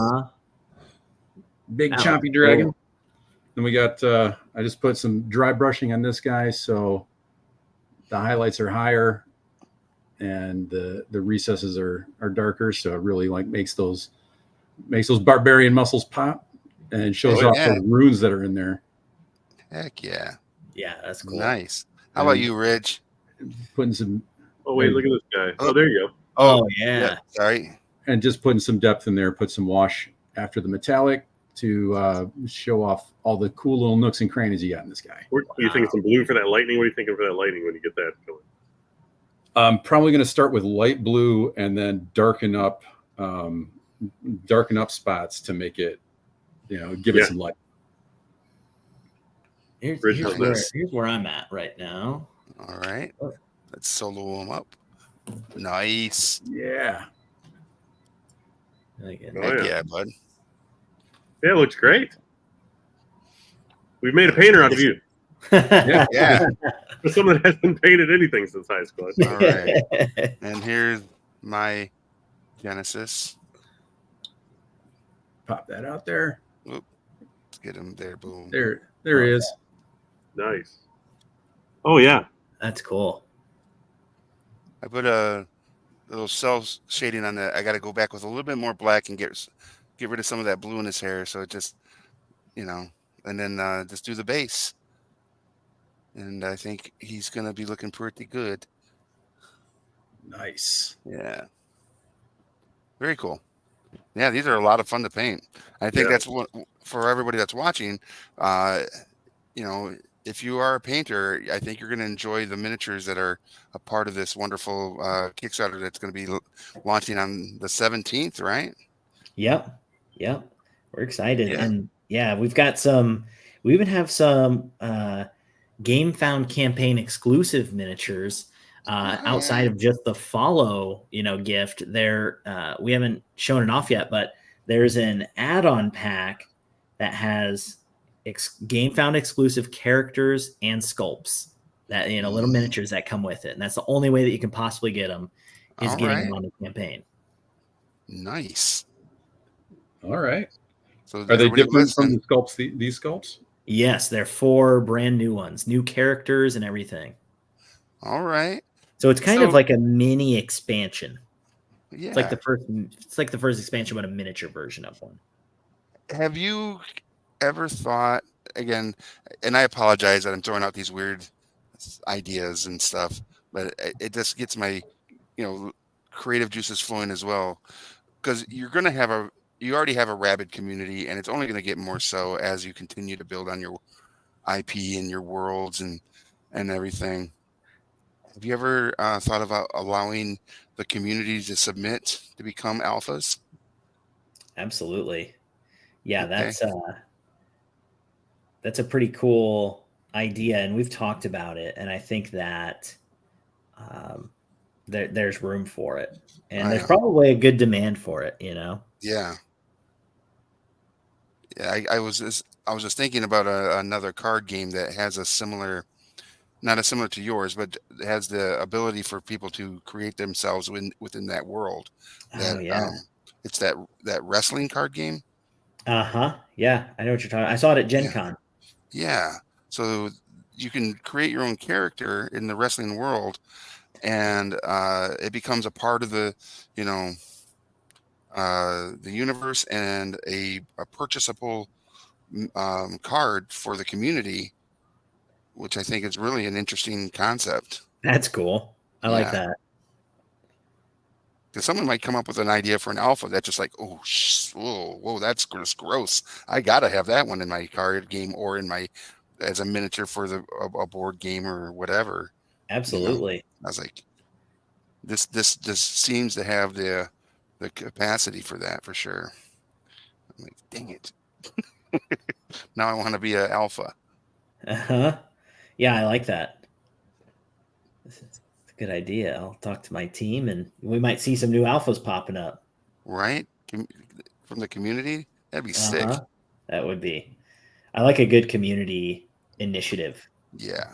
Big That chompy looks dragon. cool. Then we got I just put some dry brushing on this guy, so the highlights are higher and the recesses are darker, so it really like makes those barbarian muscles pop and shows Oh, off yeah. the runes that are in there. Heck yeah. Yeah, that's cool. Nice. How about you, Ridge? Putting some Oh wait, look at this guy. Oh. Oh, there you go. Oh, yeah. Sorry. and just putting some depth in there. Put some wash after the metallic to show off all the cool little nooks and crannies you got in this guy. What do you think? Some blue for that lightning? What are you thinking for that lightning when you get that going? I'm probably going to start with light blue and then darken up spots to make it, give it some light. Here's Original where I'm at right now. All right. Let's solo them up. Nice. Yeah. Like it. Oh, Heck yeah. yeah, bud. Yeah, it looks great. We've made a painter out of you. Yeah. Yeah. For someone that hasn't painted anything since high school. All right. And here's my Genesis. Pop that out there. Let's get him there. Boom. There he is. Nice. Oh yeah. That's cool. I put a little cell shading on that. I got to go back with a little bit more black and get rid of some of that blue in his hair. So it just, and then just do the base. And I think he's going to be looking pretty good. Nice. Yeah. Very cool. Yeah, these are a lot of fun to paint. I think that's what for everybody that's watching. If you are a painter, I think you're going to enjoy the miniatures that are a part of this wonderful Kickstarter that's going to be launching on the 17th, right? Yep. We're excited. Yeah. And yeah, we even have some Game Found campaign exclusive miniatures outside of just the follow, gift. There, we haven't shown it off yet, but there's an add-on pack that has Game Found exclusive characters and sculpts that little miniatures that come with it, and that's the only way that you can possibly get them is All getting right. them on the campaign. Nice. All right. So Are they everybody different from listen. the sculpts? These sculpts? Yes, they're 4 brand new ones, new characters and everything. All right. So it's kind of like a mini expansion. Yeah. It's like the first expansion, but a miniature version of one. Have you ever thought, again, and I apologize that I'm throwing out these weird ideas and stuff, but it just gets my, creative juices flowing as well, because you already have a rabid community, and it's only going to get more so as you continue to build on your IP and your worlds and everything. Have you ever thought about allowing the community to submit to become alphas? Absolutely. Yeah, Okay. that's a pretty cool idea, and we've talked about it, and I think that um, there's room for it, and I there's know. probably a good demand for it. You know. Yeah. Yeah. I was just thinking about another card game that has a similar, not as similar to yours, but has the ability for people to create themselves within that world. Oh That yeah. it's that wrestling card game. Uh-huh. Yeah, I know what you're talking. I saw it at Gen Yeah. Con. Yeah. So you can create your own character in the wrestling world, and it becomes a part of you know, the universe and a purchasable card for the community, which I think is really an interesting concept. That's cool. I like Yeah. that. Because someone might come up with an idea for an alpha that's just like, oh, whoa, that's just gross. I gotta have that one in my card game or in my as a miniature for a board game or whatever. You know, Absolutely. I was like, this seems to have the capacity for that for sure. I'm like, dang it, now I want to be an alpha, Uh-huh. Yeah, I like that. This is a good idea. I'll talk to my team, and we might see some new alphas popping up. right? From the community, that'd be sick. Uh-huh. That would be. I like a good community initiative. Yeah.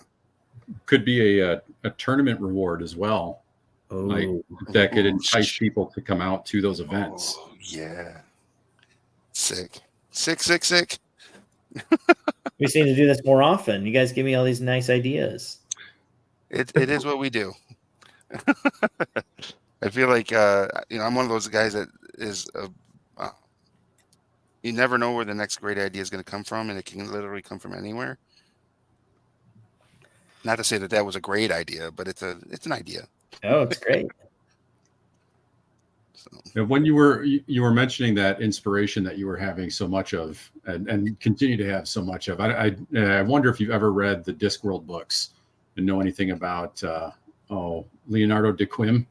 Could be a tournament reward as well, like Oh, that could Ooh, entice people to come out to those events. oh, yeah, sick, sick, sick, sick. we just need to do this more often. You guys give me all these nice ideas. It is what we do. I feel like I'm one of those guys that is you never know where the next great idea is going to come from, and it can literally come from anywhere. Not to say that that was a great idea, but it's an idea. Oh, it's great. So, And when you were mentioning that inspiration that you were having so much of, and continue to have so much of, I wonder if you've ever read the Discworld books and know anything about Leonardo de Quim.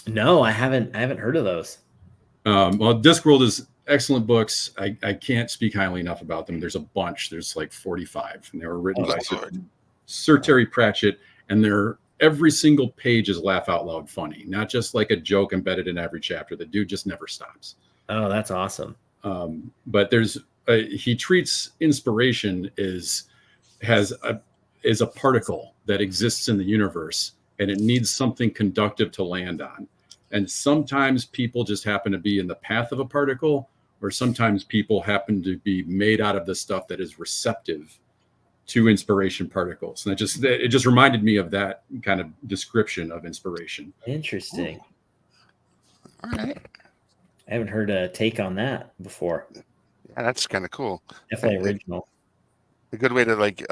No, I haven't heard of those. Well, Discworld is excellent books. I can't speak highly enough about them. There's a bunch. There's like 45, and they were written Oh, by Lord. Sir Terry Pratchett, and every single page is laugh out loud funny, not just like a joke embedded in every chapter. The dude just never stops. Oh, that's awesome. But he treats inspiration is a particle that exists in the universe, and it needs something conductive to land on. And sometimes people just happen to be in the path of a particle, or sometimes people happen to be made out of the stuff that is receptive to inspiration particles. And it just reminded me of that kind of description of inspiration. Interesting. All right. I haven't heard a take on that before. Yeah, that's kind of cool. Definitely original. A good way to like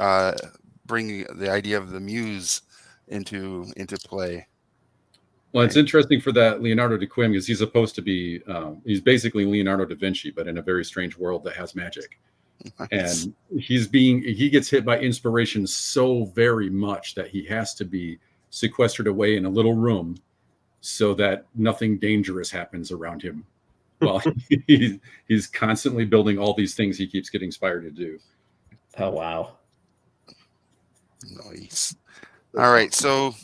bring the idea of the muse into play. Well, it's interesting for that Leonardo da Quim because he's supposed to be, he's basically Leonardo da Vinci, but in a very strange world that has magic. Nice. And he gets hit by inspiration so very much that he has to be sequestered away in a little room so that nothing dangerous happens around him. Well, he's constantly building all these things he keeps getting inspired to do. Oh, wow. Nice. All right. So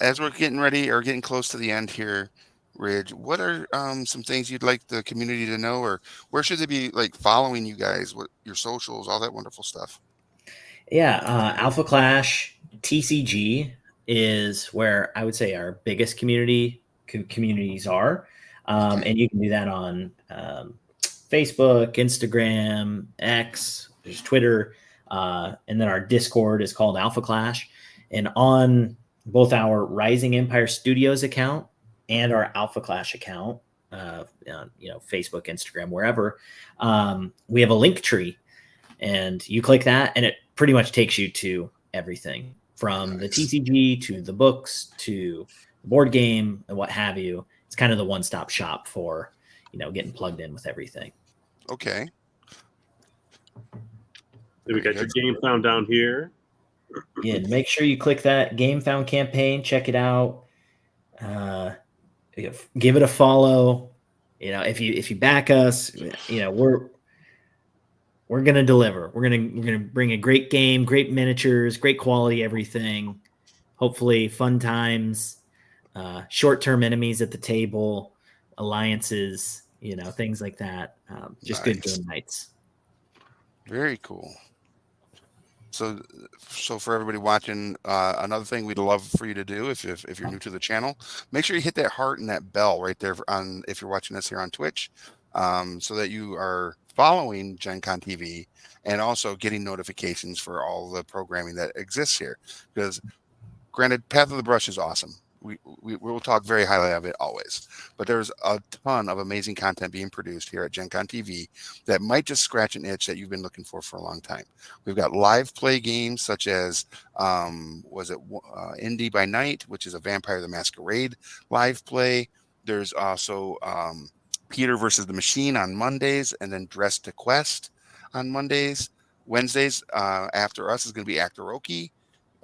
as we're getting ready or getting close to the end here, Ridge, what are some things you'd like the community to know, or where should they be like following you guys? What your socials, all that wonderful stuff. Yeah, Alpha Clash TCG is where I would say our biggest communities are, and you can do that on Facebook, Instagram, X, there's Twitter, and then our Discord is called Alpha Clash, and on both our Rising Empire Studios account and our Alpha Clash account, Facebook, Instagram, wherever, we have a link tree, and you click that, and it pretty much takes you to everything from the TCG to the books to the board game and what have you. It's kind of the one-stop shop for, getting plugged in with everything. Okay. Then we got your game found down here. Yeah, make sure you click that Game Found campaign. Check it out. Give it a follow. If you back us, we're gonna deliver. We're gonna bring a great game, great miniatures, great quality, everything. Hopefully, fun times, short-term enemies at the table, alliances, things like that. Just good Nice. game nights. Very cool. So for everybody watching, another thing we'd love for you to do if you're new to the channel, make sure you hit that heart and that bell right there if you're watching us here on Twitch, so that you are following Gen Con TV and also getting notifications for all the programming that exists here. Because granted, Path of the Brush is awesome. We will talk very highly of it always, but there's a ton of amazing content being produced here at Gen Con TV that might just scratch an itch that you've been looking for a long time. We've got live play games such as Indie by Night, which is a Vampire the Masquerade live play. There's also Peter versus the Machine on Mondays, and then Dress to Quest on Mondays. Wednesdays, after us is going to be Actoroki.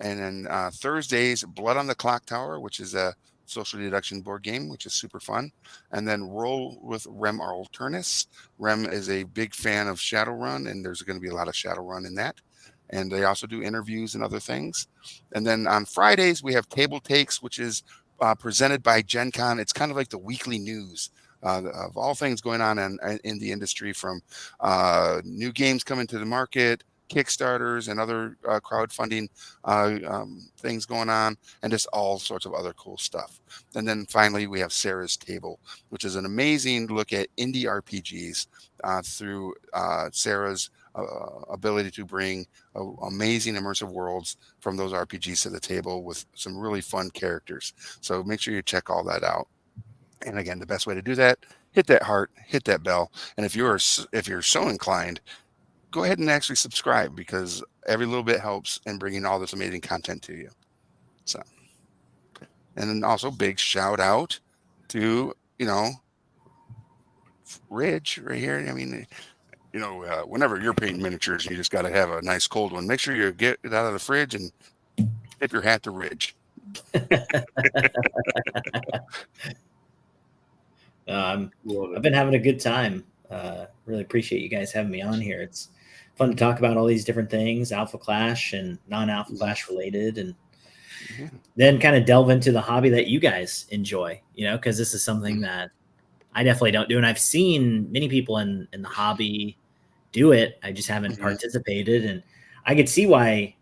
And then Thursdays, Blood on the Clock Tower, which is a social deduction board game, which is super fun. And then Roll with Rem Alternus. Rem is a big fan of Shadowrun, and there's going to be a lot of Shadowrun in that. And they also do interviews and other things. And then on Fridays, we have Table Takes, which is presented by Gen Con. It's kind of like the weekly news of all things going on in the industry, from new games coming to the market, Kickstarters and other crowdfunding things going on, and just all sorts of other cool stuff. And then finally, we have Sarah's Table, which is an amazing look at indie RPGs through Sarah's ability to bring amazing immersive worlds from those RPGs to the table with some really fun characters. So make sure you check all that out. And again, the best way to do that, hit that heart, hit that bell, and if you're so inclined, go ahead and actually subscribe, because every little bit helps in bringing all this amazing content to you. So, and then also big shout out to, Ridge right here. I mean, whenever you're painting miniatures, you just got to have a nice cold one. Make sure you get it out of the fridge and tip your hat to Ridge. I've been having a good time. Really appreciate you guys having me on here. It's fun to talk about all these different things, Alpha Clash and non-Alpha Clash related, and then kind of delve into the hobby that you guys enjoy, because this is something that I definitely don't do. And I've seen many people in the hobby do it. I just haven't participated. And I could see why,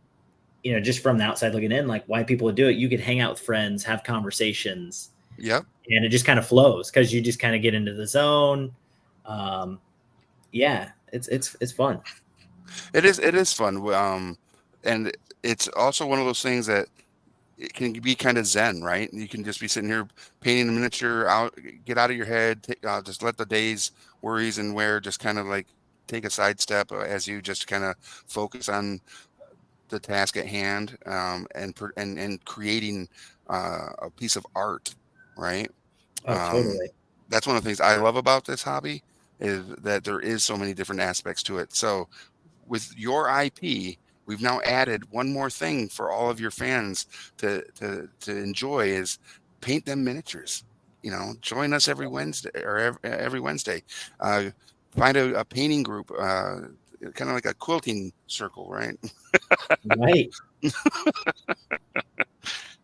just from the outside looking in, like why people would do it. You could hang out with friends, have conversations. Yep. And it just kind of flows because you just kind of get into the zone. Yeah, it's fun. It is fun. And it's also one of those things that it can be kind of zen, right? You can just be sitting here painting a miniature out, get out of your head, just let the day's worries and wear just kind of like take a sidestep as you just kind of focus on the task at hand, and creating a piece of art, right? Oh, totally. That's one of the things I love about this hobby, is that there is so many different aspects to it. So with your IP, we've now added one more thing for all of your fans to enjoy, is paint them miniatures. Join us every Wednesday or every Wednesday. Find a painting group, kind of like a quilting circle, right? Right.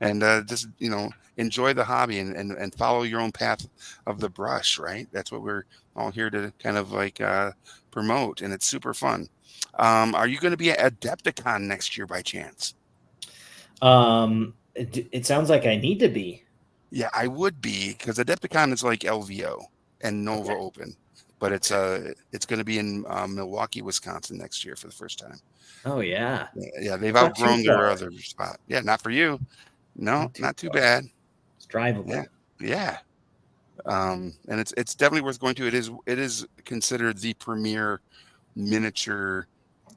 And just enjoy the hobby and follow your own path of the brush, right? That's what we're all here to kind of like promote, and it's super fun. Are you going to be at Adepticon next year by chance? It sounds like I need to be. Yeah, I would be, because Adepticon is like LVO and Nova Open, but it's going to be in Milwaukee, Wisconsin next year for the first time. Oh yeah. Yeah, they've outgrown their other spot. Yeah, not for you. No, not too bad. It's drivable. Yeah. And it's definitely worth going to. It is considered the premier miniature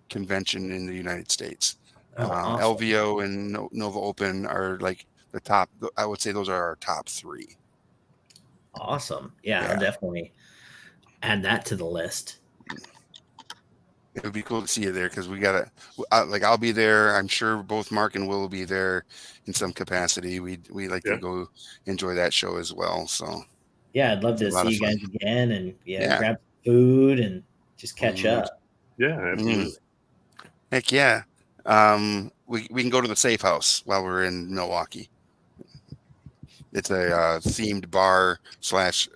convention in the United States. Awesome. LVO and Nova Open are like the top. I would say those are our top three. Awesome. Yeah, I'll definitely add that to the list. it would be cool to see you there because we gotta like I'll be there. I'm sure both Mark and Will be there in some capacity. We like Yeah. to go enjoy that show as well. So Yeah, I'd love to a lot see of you fun. guys again and Yeah. grab food and just catch Mhm. up. Yeah, absolutely. Heck yeah. We can go to the Safe House while we're in Milwaukee. It's a themed bar slash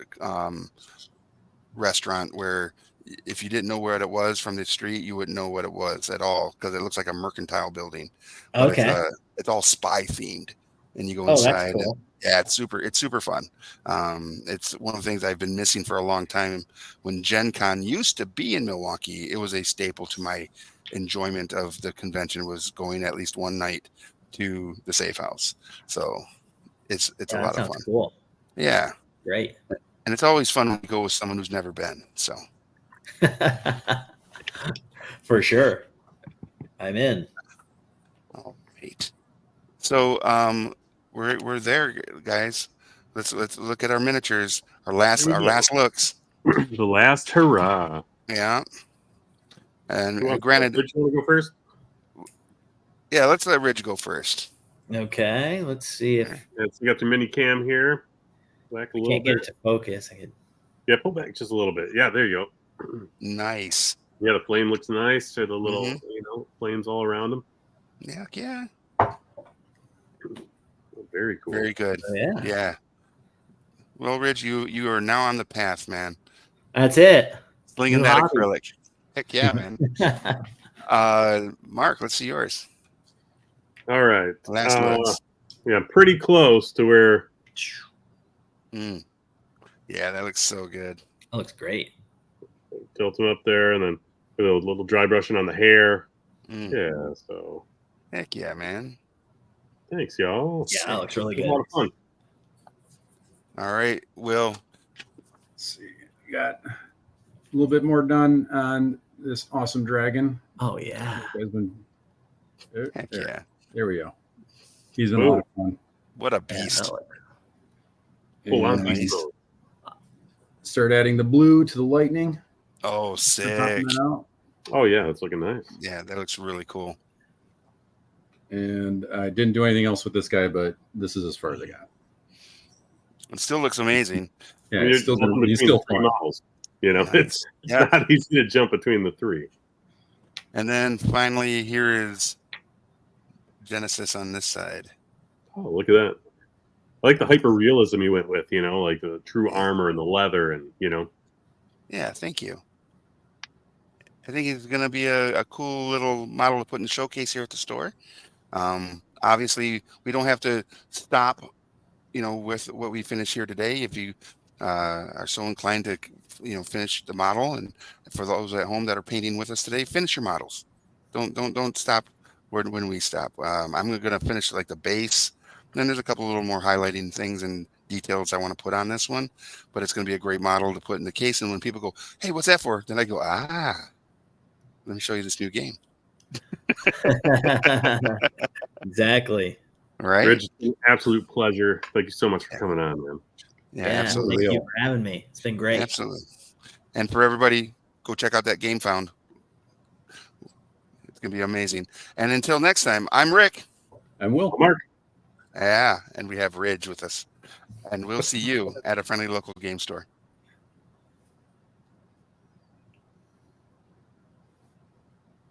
restaurant where if you didn't know where it was from the street, you wouldn't know what it was at all because it looks like a mercantile building. But Okay. it's all spy themed, and you go Oh, that's inside. cool. Yeah, it's super fun. It's one of the things I've been missing for a long time. When Gen Con used to be in Milwaukee, it was a staple to my enjoyment of the convention was going at least one night to the Safe House. So it's a Yeah, that lot of sounds fun. cool. Yeah, Great. and it's always fun when you go with someone who's never been. So For sure. I'm in. all right. So we're there, guys. Let's look at our miniatures. Our last Here we go. looks. The last hurrah. Yeah. And Who wants- granted, Rich, you want to go first? yeah, let's let Ridge go first. Okay, let's see if Yeah, so you got the mini cam here. Back a I little can't get bit. it to focus. I could. Yeah, pull back just a little bit. Yeah, there you go. Nice. Yeah, the flame looks nice. So the little, Mhm. flames all around them. Yeah. Very cool. Very good. Oh, yeah, Yeah. Well, Ridge, you are now on the path, man. that's it. Slinging New that hobby. acrylic. Heck yeah, man. Mark, let's see yours. All right. Last looks. Yeah, pretty close to where. Mm. Yeah, that looks so good. That looks great. Tilt them up there, and then a little dry brushing on the hair. Mm. Yeah. So Heck yeah, man. thanks, y'all. Yeah, that looks really It was good. a lot of fun. All right, Will. Let's see. We got a little bit more done on this awesome dragon. Oh yeah. You guys been- Heck there, yeah. there we go. He's been a Ooh. lot of fun. What a Yeah, beast. that looks- Full on And nice. beast mode. start adding the blue to the lightning. Oh, Start sick. popping that out. Oh yeah, it's looking nice. Yeah, that looks really cool. And I didn't do anything else with this guy, but this is as far as I got. It still looks amazing. Yeah, I mean, he's still, jumping he's between still the three fun. models. You know, Nice. it's Yeah. not easy to jump between the three. And then finally, here is Genesis on this side. Oh, look at that. I like the hyper realism you went with, like the true armor and the leather and, Yeah, thank you. I think it's going to be a cool little model to put in the showcase here at the store. Obviously, we don't have to stop, with what we finish here today. If you are so inclined to, finish the model, and for those at home that are painting with us today, finish your models. Don't stop when we stop. I'm going to finish like the base. Then there's a couple little more highlighting things and details I want to put on this one, but it's going to be a great model to put in the case. And when people go, "Hey, what's that for?" Then I go, let me show you this new game. Exactly. Right? Rich, it's an absolute pleasure. Thank you so much for coming on, man. Yeah, Yeah, absolutely. thank you for having me. It's been great. Absolutely. And for everybody, go check out that Game Found. It's going to be amazing. And until next time, I'm Rick. And Will. Mark. Yeah, and we have Ridge with us. And we'll see you at a friendly local game store.